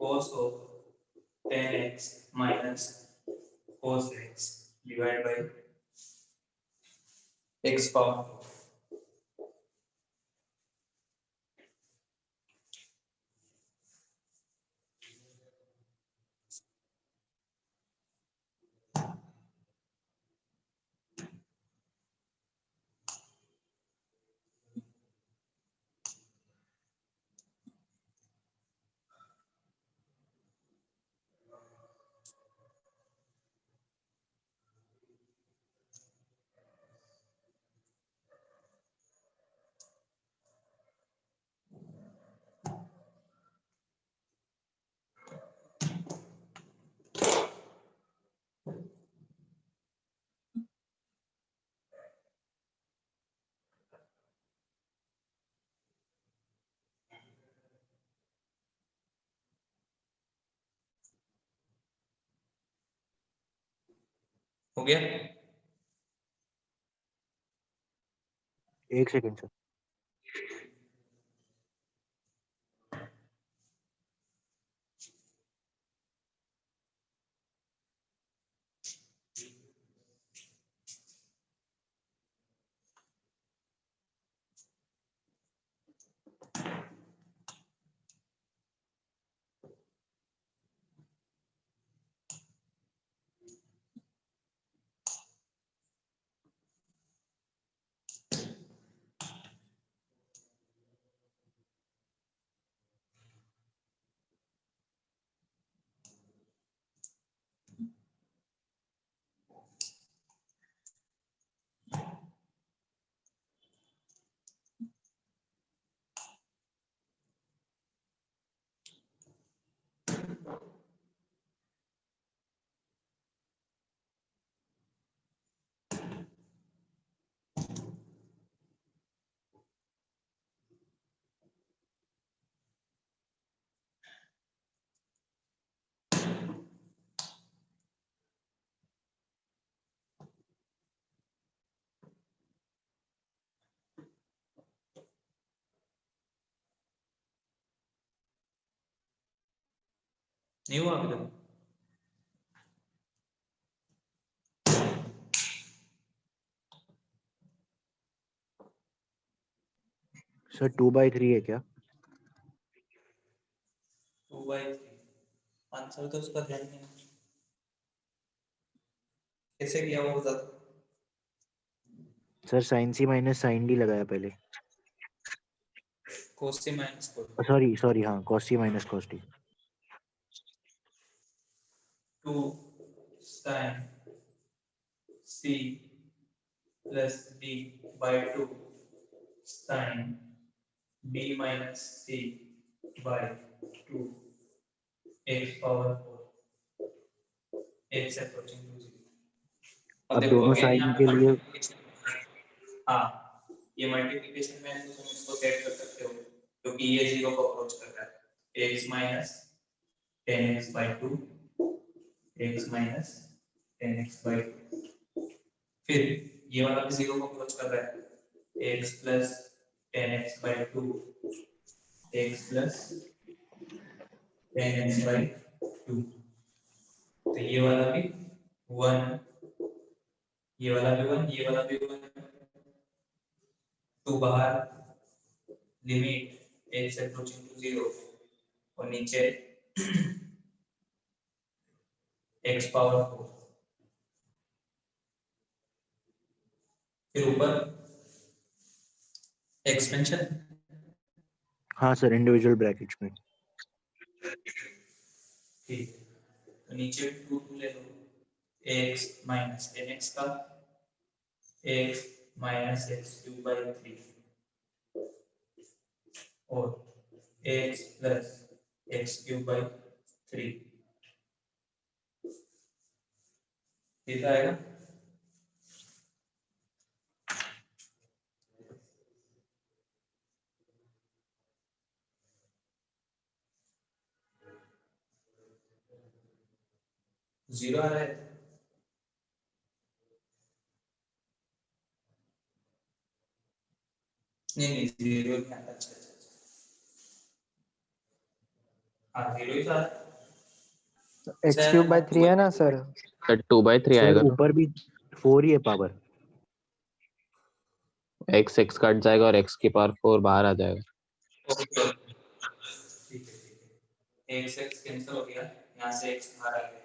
cos of 10x minus cos x divided by x power 4। हो गया? एक सेकंड सर। नहीं हुआ अभी तक? सर 2/3 है क्या? 2/3 आंसर तो उसका ध्यान नहीं है। कैसे किया वो बता दो। सर साइन सी माइनस साइन डी लगाया पहले। cos c minus cos sorry हाँ cos c minus cos d। 2 sin c plus d by 2 sin b minus c by 2 x power 4 x approaching to 0। अब देखो दोनों अगेन यहाँ sign पे के लिए मल्टीप्लिकेशन, हाँ ये मल्टीप्लिकेशन में तो तुम इसको सेट कर सकते हो क्योंकि ये 0 को अप्रोच कर रहा है। x minus 10x by 2 x minus 10x by 2 फिर ये वाला भी 0 को अप्रोच कर रहा है x plus 10x by 2 x plus 10x by 2 तो ये वाला भी 1 ये वाला भी 1 ये वाला भी 1 2 बाहर लिमिट x approaching to 0 और नीचे x पावर 4 फिर ऊपर एक्सपेंशन। हाँ सर इंडिविजुअल ब्रैकेट्स में। ठीक तो नीचे 2 ले लो x minus 10x का x minus x cube by 3 और x plus x cube by 3 कितना आएगा? जीरो आ रहा है नहीं जीरो नहीं आता। अच्छा हाँ जीरो ही था। एक्स क्यूब बाय 3 है ना सर? सर 2/3 सर आएगा ना। ऊपर भी 4 ही है पावर। x कट जाएगा और x की पावर 4 बाहर आ जाएगा। ठीक है x कैंसिल हो गया यहाँ से x बाहर आ गया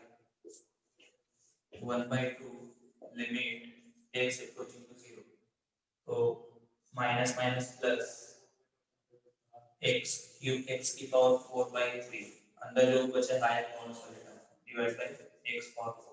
1/2 लिमिट x approaching to 0 तो minus minus plus x cube x की पावर 4/3 अंदर जो बचा हायर पावर चलेगा डिवाइड बाय x पावर 4।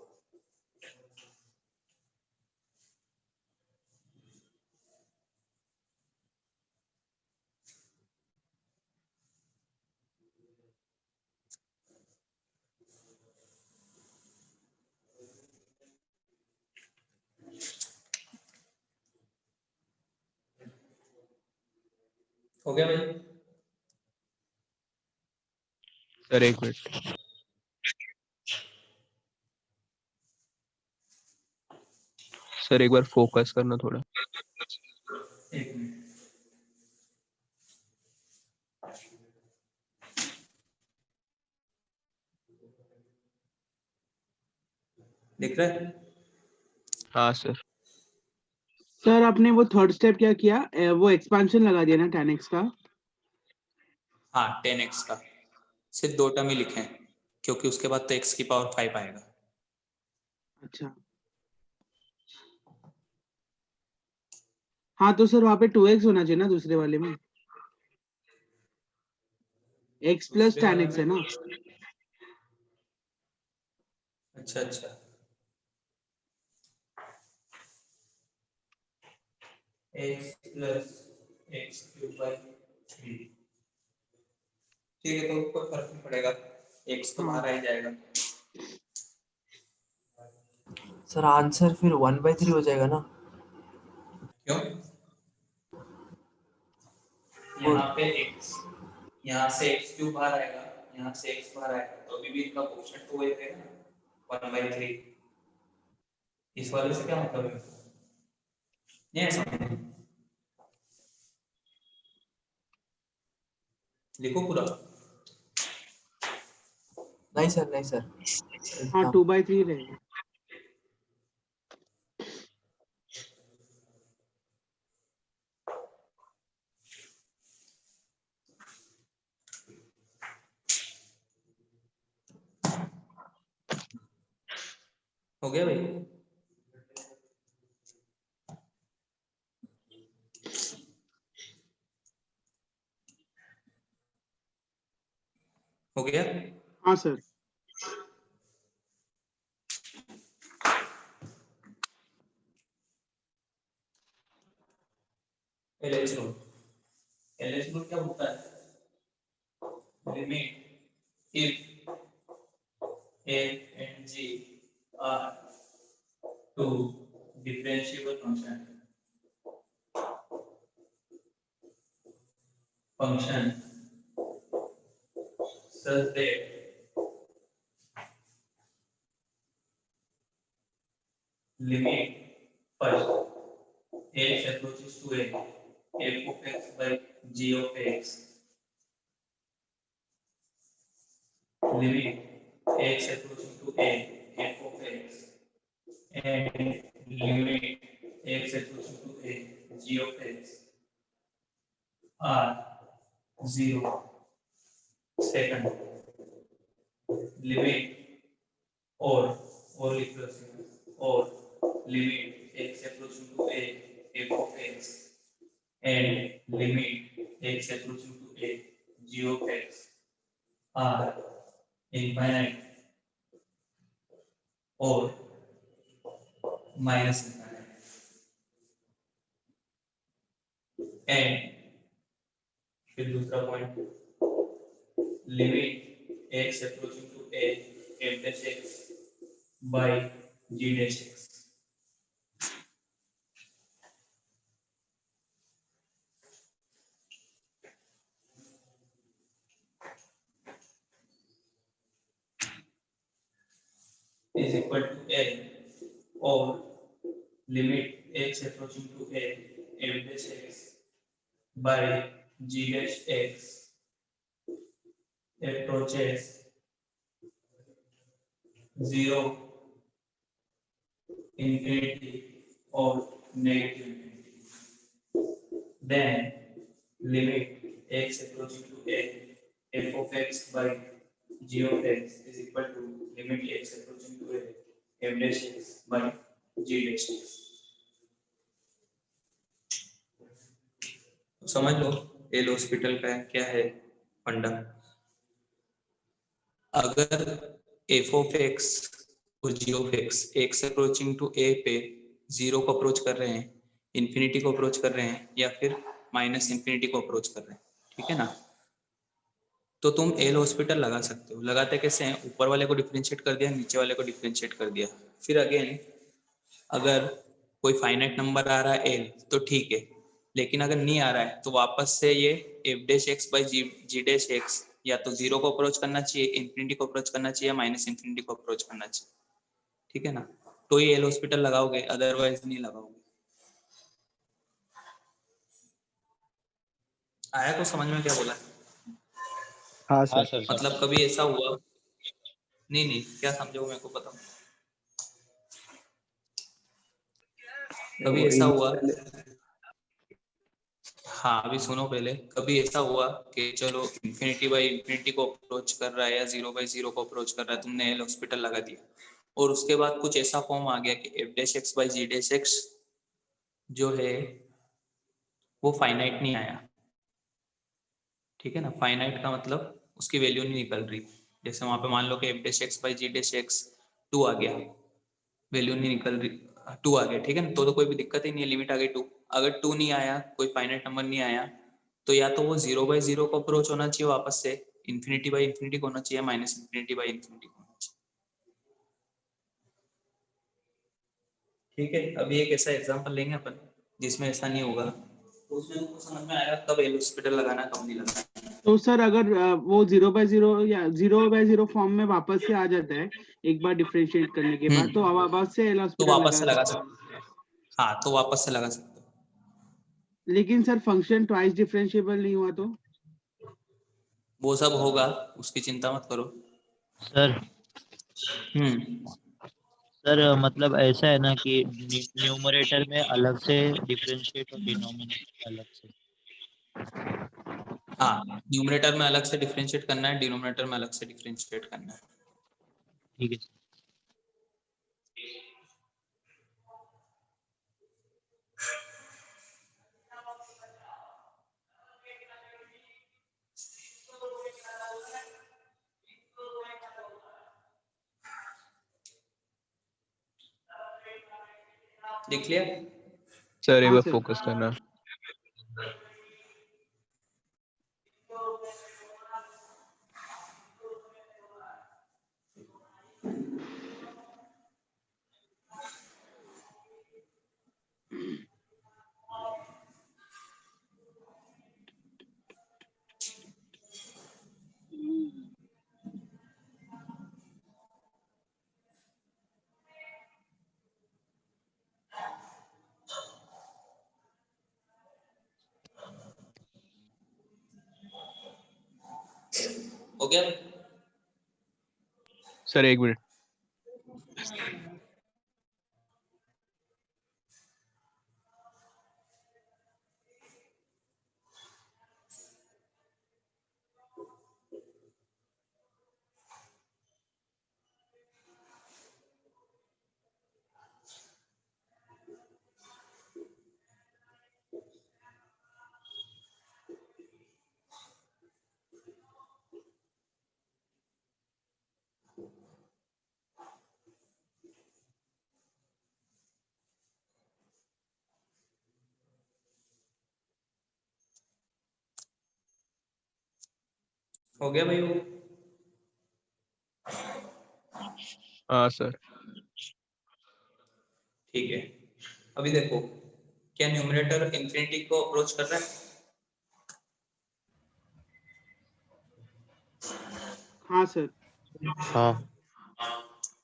हो गया भाई? सर एक मिनट। सर एक बार फोकस करना थोड़ा। एक मिनट दिख रहा है? हाँ सर। सर आपने वो थर्ड स्टेप क्या किया? वो एक्सपेंशन लगा दिया ना 10x का? हाँ 10x का सिर्फ 2 टर्म ही लिखे हैं क्योंकि उसके बाद तो x की पावर 5 आएगा। अच्छा हाँ तो सर वहाँ पे 2x होना चाहिए ना दूसरे वाले में। x प्लस दूसरे वाले 10x है में ना? अच्छा अच्छा x plus x cube by 3 ठीक है तो कोई फर्क नहीं पड़ेगा x तो बाहर आ ही जाएगा। सर आंसर फिर 1/3 हो जाएगा ना? क्यों? यहाँ पे x यहाँ से x क्यूब बाहर आएगा यहाँ से x बाहर आएगा तो अभी भी इनका कोएफिशिएंट तो वही रहेगा ना 1/3। इस वाले से क्या मतलब है? नहीं ऐसा लिखो पूरा। नहीं सर हाँ एकदम 2/3 रहेगा। हो गया भाई? हो गया? हाँ सर। LH रूल क्या होता है? Limit if A and G are two differentiable function such that limit first x approaches to a f of x by g of x limit x approaching to a f of x and limit x approaching to a g of x are 0. Second, limit or limit x approaching to a f of x and limit x approaching to a g of x are infinite or minus infinite. And फिर दूसरा point limit x approaching to a f dash x by g dash x is equal to L or limit x approaching to a f dash x by g dash x approaches 0, infinity or negative infinity. Then limit x approaching to a f of x by g of x is equal to limit x approaching to a f dash x by g dash x. समझ लो L hospital का क्या है फंडा। अगर F of x और g of x x approaching to a पे zero को approach कर रहे हैं, इन्फिनिटी को अप्रोच कर रहे हैं या फिर माइनस इन्फिनिटी को अप्रोच कर रहे हैं, ठीक है ना, तो तुम एल हॉस्पिटल लगा सकते हो। लगाते कैसे हैं? ऊपर वाले को डिफरेंशिएट कर दिया, नीचे वाले को डिफरेंशिएट कर दिया, फिर अगेन अगर कोई फाइनाइट नंबर आ रहा है एल तो ठीक है, लेकिन अगर नहीं आ रहा है तो वापस से ये f dash x by g dash x या तो जीरो को अप्रोच करना चाहिए, इन्फिनिटी को अप्रोच करना चाहिए या माइनस इन्फिनिटी को अप्रोच करना चाहिए, ठीक है ना, तो ये एल हॉस्पिटल लगाओगे, अदरवाइज नहीं लगाओगे। आया तो समझ में क्या बोला? हाँ हाँ सर। सर मतलब कभी ऐसा हुआ नहीं क्या समझो मेरे को पता, कभी ऐसा हुआ, हाँ अभी सुनो पहले, कभी ऐसा हुआ कि चलो इन्फिनिटी बाई इन्फिनिटी को अप्रोच कर रहा है या जीरो बाई जीरो को अप्रोच कर रहा है, तुमने एल हॉस्पिटल लगा दिया और उसके बाद कुछ ऐसा फॉर्म आ गया कि f dash x by g dash x जो है वो फाइनाइट नहीं आया, ठीक है ना, फाइनाइट का मतलब उसकी वैल्यू नहीं निकल रही। जैसे वहां पे मान लो कि f dash x by g dash x 2 आ गया, वैल्यू नहीं निकल रही, 2 आ गया, ठीक है ना, तो कोई भी दिक्कत ही नहीं है, लिमिट आ गई 2। अगर 2 नहीं आया, कोई फाइनाइट नंबर नहीं आया, तो या तो वो जीरो बाई जीरो को अप्रोच होना चाहिए वापस से, इन्फिनिटी बाई इन्फिनिटी को होना चाहिए, माइनस इन्फिनिटी बाई इन्फिनिटी को होना चाहिए, ठीक है। अभी एक ऐसा एग्जांपल लेंगे अपन जिसमें ऐसा नहीं होगा, तो उसमें तुमको समझ में आएगा कब एल हॉस्पिटल लगाना कब नहीं लगाना। तो सर अगर वो 0/0 या 0/0 फॉर्म में वापस से आ जाता है एक बार डिफरेंशिएट करने के बाद, तो वापस से एल तो हॉस्पिटल वापस से लगा सकते सकते हो, हाँ तो वापस से लगा सकते हो। हैं। लेकिन सर फंक्शन ट्वाइस डिफरेंशिएबल नहीं हुआ तो? वो सब होगा, उसकी चिंता मत करो, सर हम्म सर मतलब ऐसा है ना कि न्यूमरेटर में अलग से डिफरेंशिएट और डिनोमिनेटर अलग से। हाँ, न्यूमरेटर में अलग से डिफरेंशिएट करना है, डिनोमिनेटर में अलग से डिफरेंशिएट करना है। ठीक है। देख लिया? सर एक हाँ बार सर। फोकस करना। हो गया? सर एक मिनट। हो गया भाई वो? हाँ सर। ठीक है, अभी देखो, क्या न्यूमरेटर इंफिनिटी को अप्रोच कर रहा है? हाँ सर। हाँ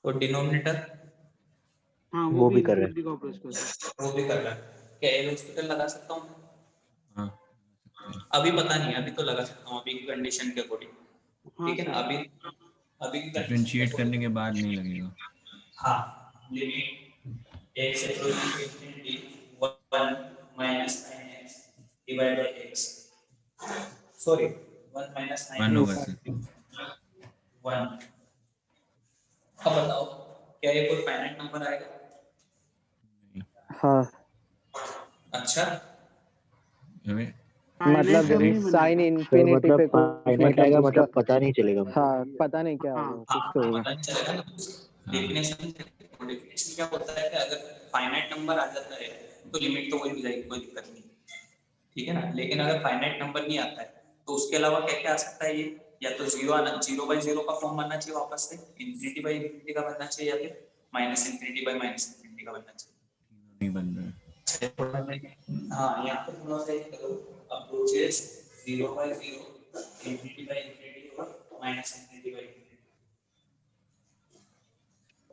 और डिनोमिनेटर हाँ वो भी कर रहे हैं। इंफिनिटी को अप्रोच कर रहा है। वो भी कर रहा है। क्या एल हॉस्पिटल लगा सकता हूँ? हाँ अभी पता नहीं, अभी तो लगा सकता हूँ, अभी की कंडीशन के अकॉर्डिंग। हाँ ठीक है ना? सर। अभी की कंडीशन के डिफरेंशिएट करने के according। बाद नहीं लगेगा। हाँ, limit x equal to infinity 1 minus 9x divided by x, sorry 1 minus 1 होगा 9x सर। 1। अब बताओ, क्या ये कोई फाइनाइट नंबर आएगा? हाँ अच्छा, हमें मतलब फाइनाइट नहीं साइन बनेगा। सर इन्फिनिटी मतलब पे कुछ फाइनाइट मतलब आएगा, उसका मतलब पता नहीं चलेगा। हाँ पता नहीं क्या हाँ होगा, कुछ हाँ, तो होगा। पता नहीं चलेगा ना। डेफिनेशन क्या होता है कि अगर फाइनाइट नंबर आ जाता है तो लिमिट तो वही हो जाएगी, कोई दिक्कत नहीं। ठीक है ना? लेकिन अगर फाइनाइट नंबर नहीं आता है तो उसके अलावा क्या क्या आ सकता है? ये या तो जीरो आना, 0/0 का फॉर्म बनना चाहिए वापस से, इंफिनिटी बाई इंफिनिटी का बनना चाहिए, या फिर minus infinity by minus infinity का बनना चाहिए। नहीं बन रहा है। हाँ, यहाँ पर थोड़ा सा एक करो, अप्रोचेस 0/0, इंफिनिटी बाई इंफिनिटी और माइनस इंफिनिटी बाई इंफिनिटी।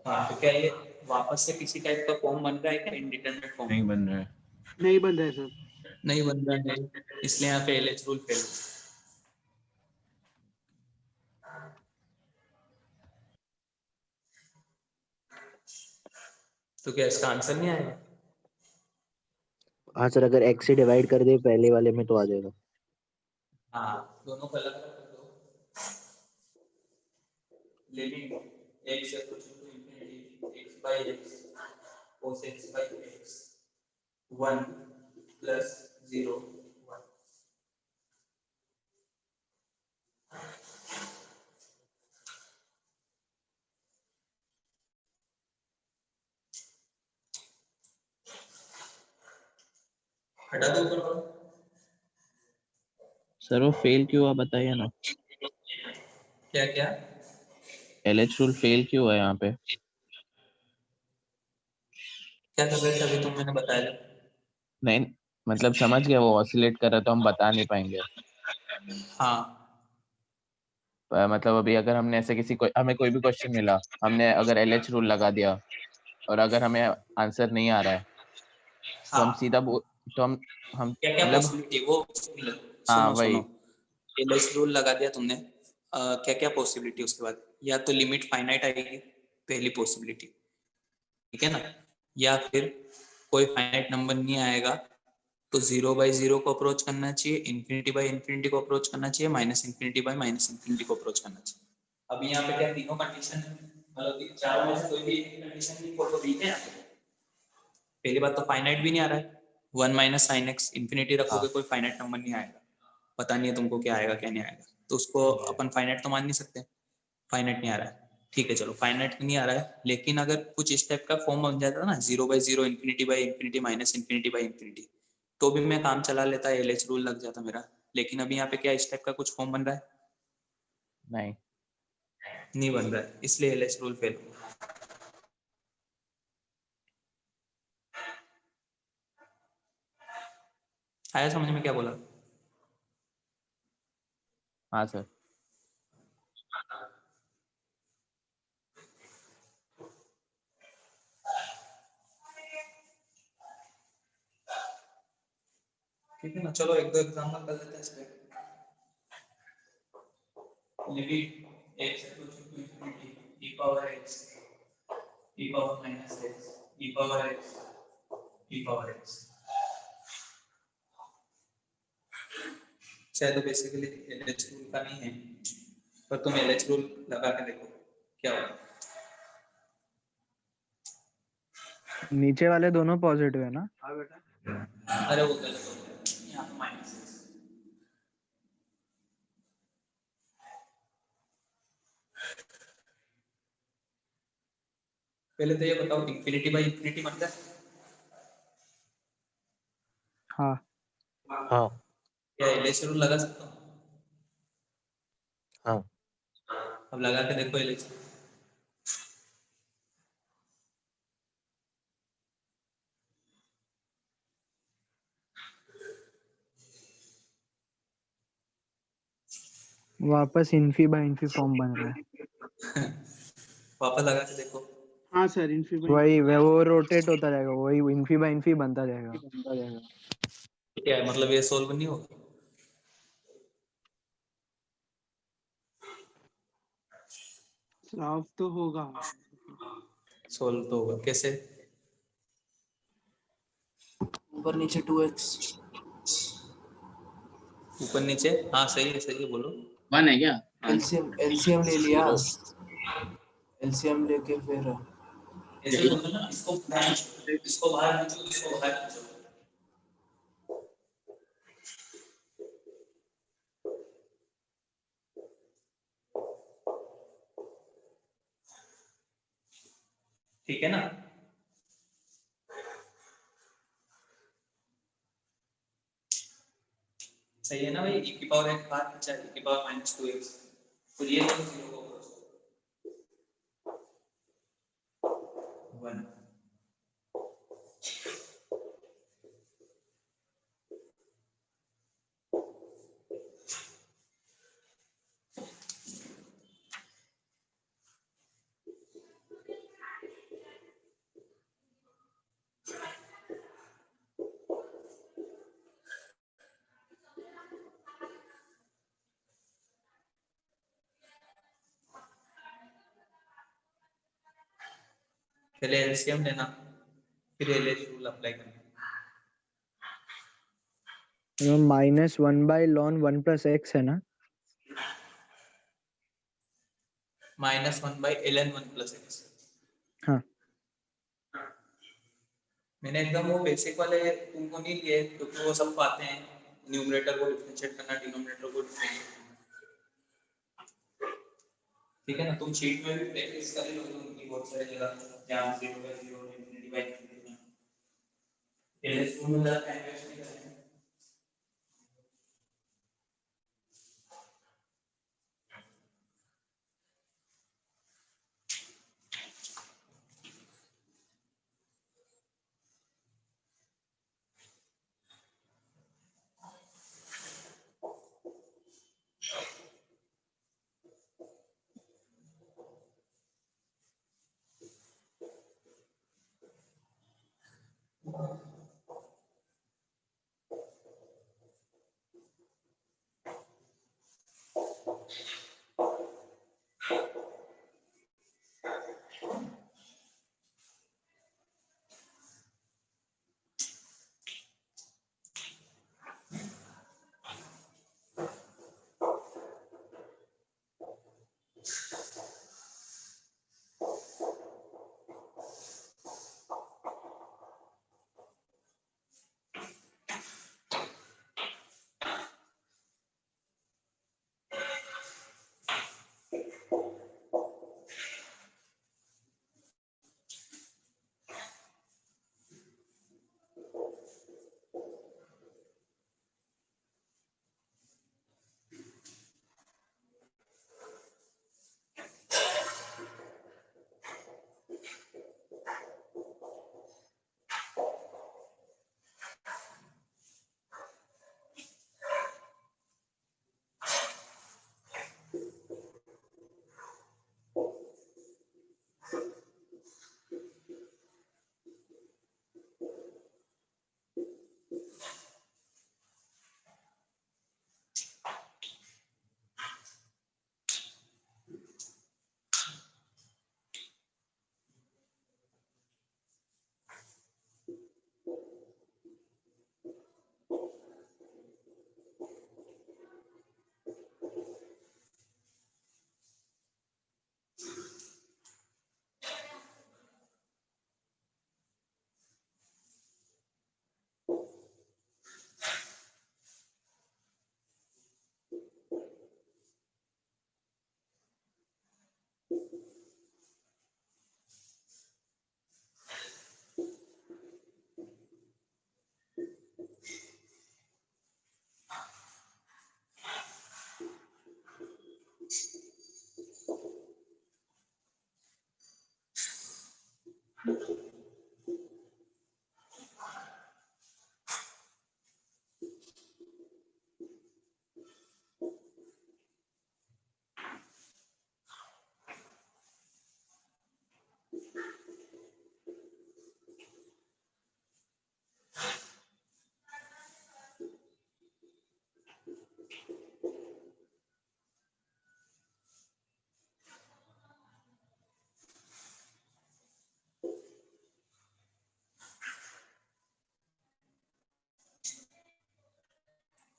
हाँ, तो क्या ये वापस से किसी टाइप का फॉर्म बन रहा है क्या, इंडिटरमिनेट फॉर्म? नहीं बन रहा है। नहीं बन रहा है सर। नहीं बन रहा है, इसलिए यहाँ पे एलएच रूल फेल। तो क्या इसका आंसर नहीं आएगा? हाँ सर, अगर x से डिवाइड कर दे पहले वाले में तो आ जाएगा। हाँ, दोनों को अलग अलग कर दो। Limit x equal to infinity x by x cos x by x 1 plus 0 1। हटा दो ऊपर वाला। सर वो फेल क्यों हुआ बताइए ना। क्या क्या? एलएच रूल फेल क्यों हुआ यहाँ पे? क्या कर रहे थे अभी तुम, मैंने बताया था। नहीं मतलब समझ गया, वो ऑसिलेट कर रहा तो हम बता नहीं पाएंगे। हाँ मतलब अभी अगर हमने ऐसे हमें कोई भी क्वेश्चन मिला, हमने अगर एलएच रूल लगा दिया और अगर हमें आंसर नहीं आ रहा है तो हम हाँ, सीधा तो हम क्या क्या मतलब पॉसिबिलिटी वो हाँ सुनो सुनो, वही। एलएच रूल लगा दिया तुमने, क्या क्या पॉसिबिलिटी उसके बाद, या तो लिमिट फाइनाइट आएगी पहली पॉसिबिलिटी, ठीक है ना, या फिर कोई फाइनाइट नंबर नहीं आएगा तो 0/0 को अप्रोच करना चाहिए, इन्फिनिटी को अप्रोच करना चाहिए, -∞/−∞ को अप्रोच करना चाहिए। अभी यहाँ पे क्या तीनों कंडीशन, मतलब कि चारों में से कोई भी एक कंडीशन नहीं फॉलो हुई है यहाँ पे। पहली बात तो फाइनाइट भी नहीं आ रहा है, 1 - sin x, इन्फिनिटी रखोगे कोई फाइनाइट नंबर नहीं आएगा, पता नहीं है तुमको क्या आएगा क्या नहीं आएगा, तो उसको अपन फाइनाइट तो मान नहीं सकते, फाइनाइट नहीं आ रहा है, ठीक है चलो फाइनाइट नहीं आ रहा है, लेकिन अगर कुछ इस टाइप का फॉर्म बन जाता ना 0/0, इन्फिनिटी/इन्फिनिटी, -∞/∞, तो भी मैं काम चला लेता, LH रूल लग जाता मेरा। लेकिन अभी यहाँ पे क्या इस टाइप का कुछ फॉर्म बन रहा है? नहीं बन रहा है, इसलिए LH रूल फेल। आया समझ में क्या बोला? हाँ सर। ठीक है ना, चलो एक दो एग्जांपल कर लेते हैं इसमें। Limit x = e power x, e power -x, e power x, e power x। शायद तो बेसिकली LH रूल का नहीं है, पर तुम LH रूल लगा के देखो क्या होगा। नीचे वाले दोनों पॉजिटिव है ना? अरे वो गलत हो गया, यहाँ पे माइनस है। पहले तो ये बताओ इन्फिनिटी/इन्फिनिटी बनता है? हाँ हाँ क्या LH रूल लगा सकता हूँ? हाँ अब लगा के देखो LH। वापस इन्फी बाय इन्फी फॉर्म बन रहा है। वापस लगा के देखो। हाँ सर, वही वो रोटेट होता जाएगा, वही इन्फी बाय इन्फी बनता जाएगा। क्या है मतलब, ये सोल्व नहीं होगा? सॉल्व तो होगा। सोल्व तो होगा कैसे? ऊपर नीचे 2x। ऊपर नीचे, हाँ सही है बोलो। 1 है क्या? एलसीएम ले लिया, एलसीएम लेके फिर ऐसे बोलो ना, इसको बाहर खींचो, इसको बाहर खींचो। ठीक है ना? सही है ना भाई, e की पावर एक बाहर खींचा, e की पावर -2x, तो ये तो 0 को अप्रोच 1। पहले एलसीएम लेना, फिर LH रूल अप्लाई करना। -1/ln1 + x है ना? -1/ln1 + x। हाँ मैंने एकदम वो बेसिक वाले तुमको नहीं लिए, क्योंकि वो सब आते हैं, न्यूमरेटर को डिफरेंशिएट करना, डिनोमिनेटर को डिफरेंशिएट करना। ठीक है ना, तुम शीट में भी प्रैक्टिस कर लो उनकी बहुत सारी जगह, जहाँ 0/0, इन्फिनिटी/इन्फिनिटी, LH रूल में ज़्यादा टाइम वेस्ट नहीं करेंगे।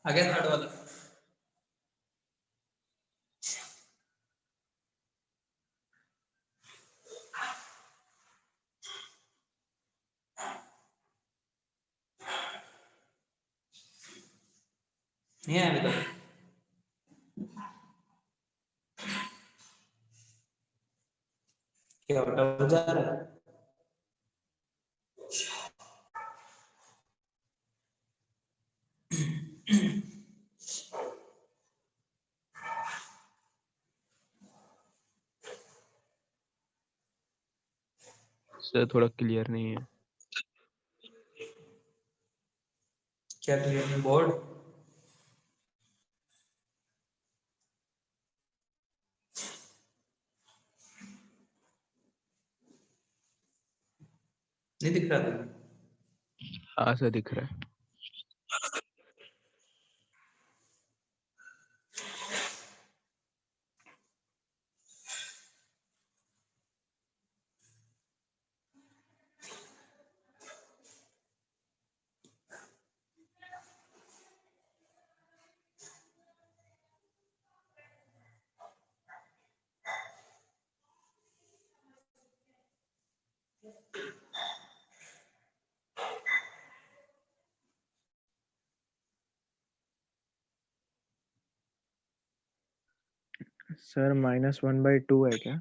आ गया थर्ड वाला। नहीं आया अभी तक। क्या डबल जा रहा है? सर थोड़ा क्लियर नहीं है। क्या क्लियर बोर्ड? नहीं दिख रहा था। हाँ सर दिख रहा है। सर -1/2 है क्या?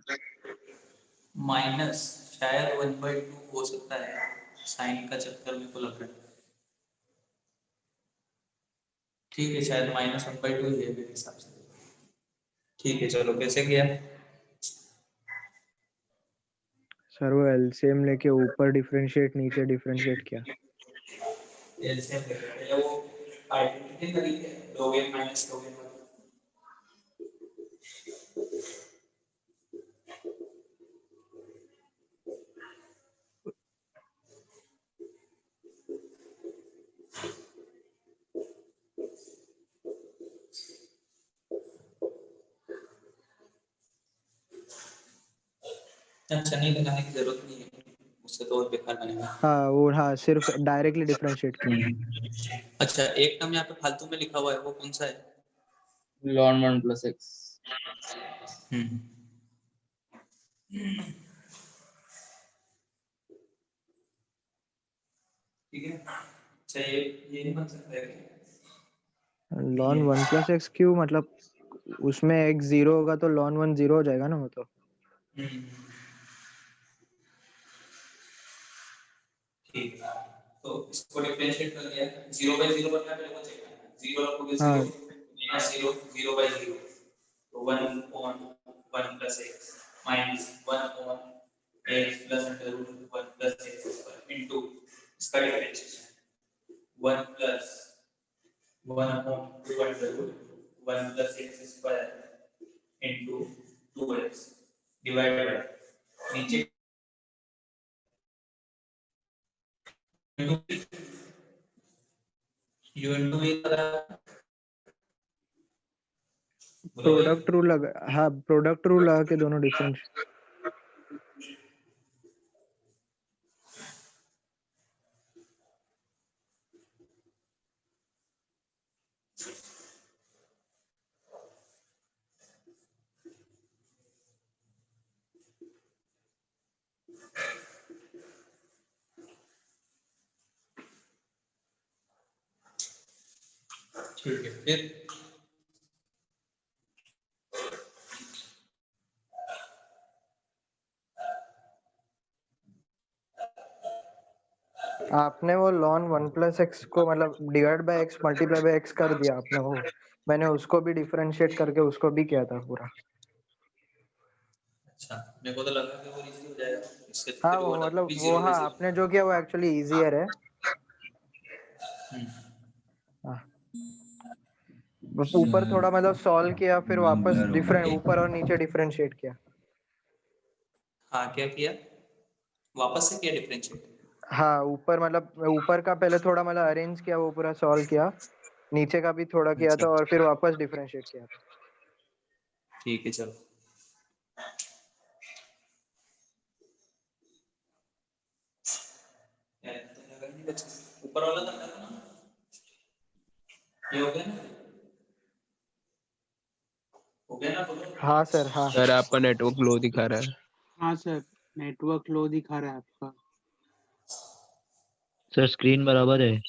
माइनस शायद 1/2 हो सकता है, साइन का चक्कर मेरे को लग रहा है। ठीक है, शायद -1/2 ही है मेरे हिसाब से। ठीक है, चलो कैसे किया? सर वो एलसीएम लेके ऊपर डिफरेंशिएट नीचे डिफरेंशिएट किया। एलसीएम लेके पहले वो आइडेंटिटी तरीके log n minus log n। अच्छा, नहीं लगाने की जरूरत नहीं है, उससे तो और बेकार बनेगा। हाँ वो हाँ सिर्फ डायरेक्टली डिफरेंशिएट किया। अच्छा, एक टर्म यहाँ पे फालतू में लिखा हुआ है, वो कौन सा है? ln 1 + x। ठीक है, अच्छा ये नहीं बन सकता है क्या? लॉन 1 प्लस एक्स क्यू मतलब उसमें x 0 होगा तो ln 1 0 हो जाएगा ना वो तो। ठीक है, तो इसको डिफरेंशिएट कर दिया, 0/0 बनना मेरे को चाहिए, 0 रखोगे 0 हाँ माइनस 0 0/0, तो 1/1 plus x minus 1/x plus under root 1 plus x square into इसका differentiation 1 plus 1/2 under root 1 plus x square into 2x divided by नीचे u into v product rule लगा, हाँ प्रोडक्ट रूल लगा के दोनों डिफरेंस। ठीक है, फिर आपने वो ln 1 प्लस एक्स को मतलब divide by x multiply by x कर दिया आपने वो, मैंने उसको भी डिफरेंशिएट करके उसको भी किया था पूरा। अच्छा, मेरे को तो लगा कि वो इजी हो जाएगा इससे, हाँ फिर वो वो ना मतलब भी वो, 0 बाई हाँ 0। आपने जो किया वो एक्चुअली इजियर है। हाँ बस ऊपर थोड़ा मतलब सॉल्व किया फिर नाम वापस ब्लर हो डिफरेंट गया। ऊपर और नीचे डिफरेंशिएट किया। हाँ क्या किया, वापस से किया डिफरेंशिएट। हाँ ऊपर मतलब ऊपर का पहले थोड़ा मतलब अरेंज किया, वो पूरा सॉल्व किया, नीचे का भी थोड़ा किया अच्छा था और फिर वापस डिफरेंशिएट किया था। ठीक है चलो, यार तो जगह नहीं बची, ऊपर वाला तो करना ना, ये हो गया ना, हो गया ना बोलो। हाँ सर हाँ। सर आपका नेटवर्क लो दिखा रहा है। हाँ सर, नेटवर्क लो दिखा रहा है आपका। सर स्क्रीन बराबर है।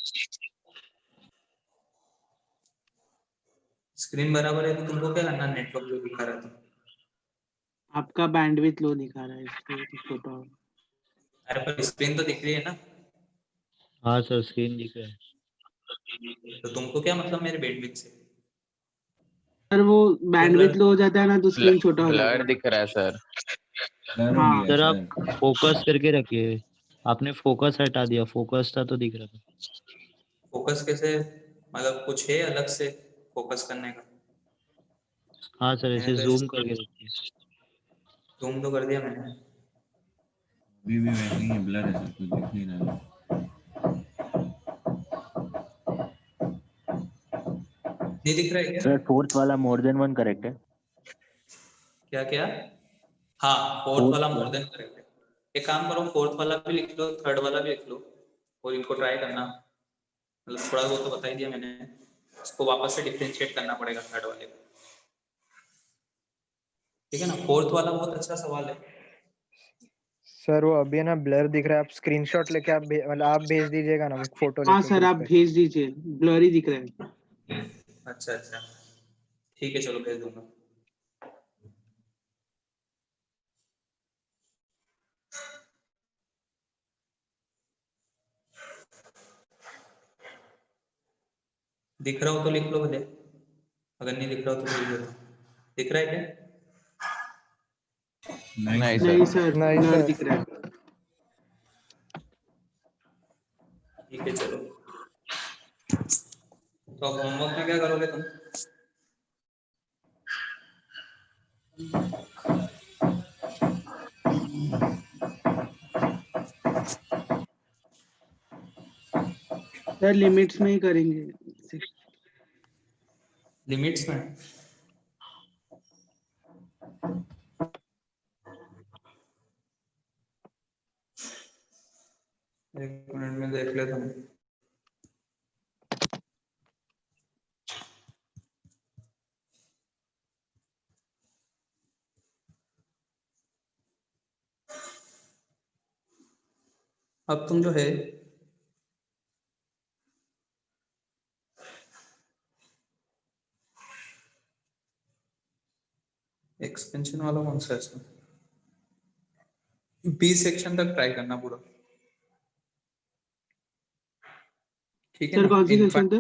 स्क्रीन बराबर है तो तुमको क्या करना, नेटवर्क जो दिखा रहा था। आपका बैंडविड्थ लो दिखा रहा है इसलिए तो छोटा हो। अरे पर स्क्रीन तो दिख रही है ना, हाँ सर स्क्रीन दिख रहा है। तो तुमको क्या मतलब मेरे बैंडविड्थ से। सर वो बैंडविड्थ लो हो जाता है ना तो स्क्रीन छोटा हो जाता ब्लर है। दिख रहा है सर। ब्लर हो हाँ गया सर आप सर। फोकस करके रखिए, आपने फोकस हटा दिया, फोकस था तो दिख रहा था। फोकस कैसे, मतलब कुछ है अलग से फोकस करने का। हाँ सर मैंने ऐसे तो जूम करके रखिए। जूम तो कर दिया मैंने। अभी भी वैसे ही ब्लर है सर, कुछ दिख नहीं रहा है। नहीं दिख रहा है क्या, सर फोर्थ वाला मोर देन वन करेक्ट है। क्या क्या। हाँ फोर्थ वाला मोर देन करेक्ट है। एक काम करो, फोर्थ वाला भी लिख लो, थर्ड वाला भी लिख लो और इनको ट्राई करना, मतलब थोड़ा बहुत तो बता ही दिया मैंने, इसको वापस से डिफरेंशिएट करना पड़ेगा थर्ड वाले को। ठीक है ना, फोर्थ वाला बहुत अच्छा सवाल है। सर वो अभी है ना ब्लर दिख रहा है, आप स्क्रीनशॉट लेके आप मतलब आप भेज दीजिएगा ना एक फोटो हाँ लेके सर ग्रुप आप पे। भेज दीजिए, ब्लर ही दिख रहा है। अच्छा अच्छा ठीक है, चलो भेज दूंगा। दिख रहा हो तो लिख लो भले, अगर नहीं दिख रहा हो तो भेज दो। दिख रहा है क्या। नहीं नहीं सर। सर, नहीं ब्लर सर। दिख रहा है। ठीक है चलो, तो अब होमवर्क में क्या करोगे तुम। सर लिमिट्स में ही करेंगे। लिमिट्स में, एक मिनट में देख लेता हूँ। अब तुम जो है एक्सपेंशन वाला कौन सा है इसमें, बी सेक्शन तक ट्राई करना पूरा, ठीक है सर ना। कौन सी सेक्शन थे?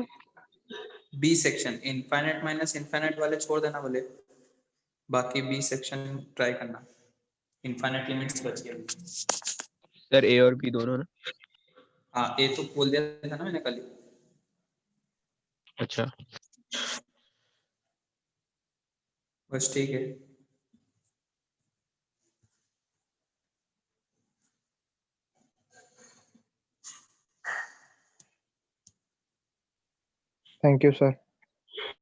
B section infinite minus infinite वाले छोड़ देना बोले, बाकी बी सेक्शन ट्राई करना, इनफाइनाइट लिमिट्स बची है। सर ए और बी दोनों ना? हाँ ए तो बोल दिया था ना मैंने कल ही। अच्छा बस ठीक है। Thank you sir.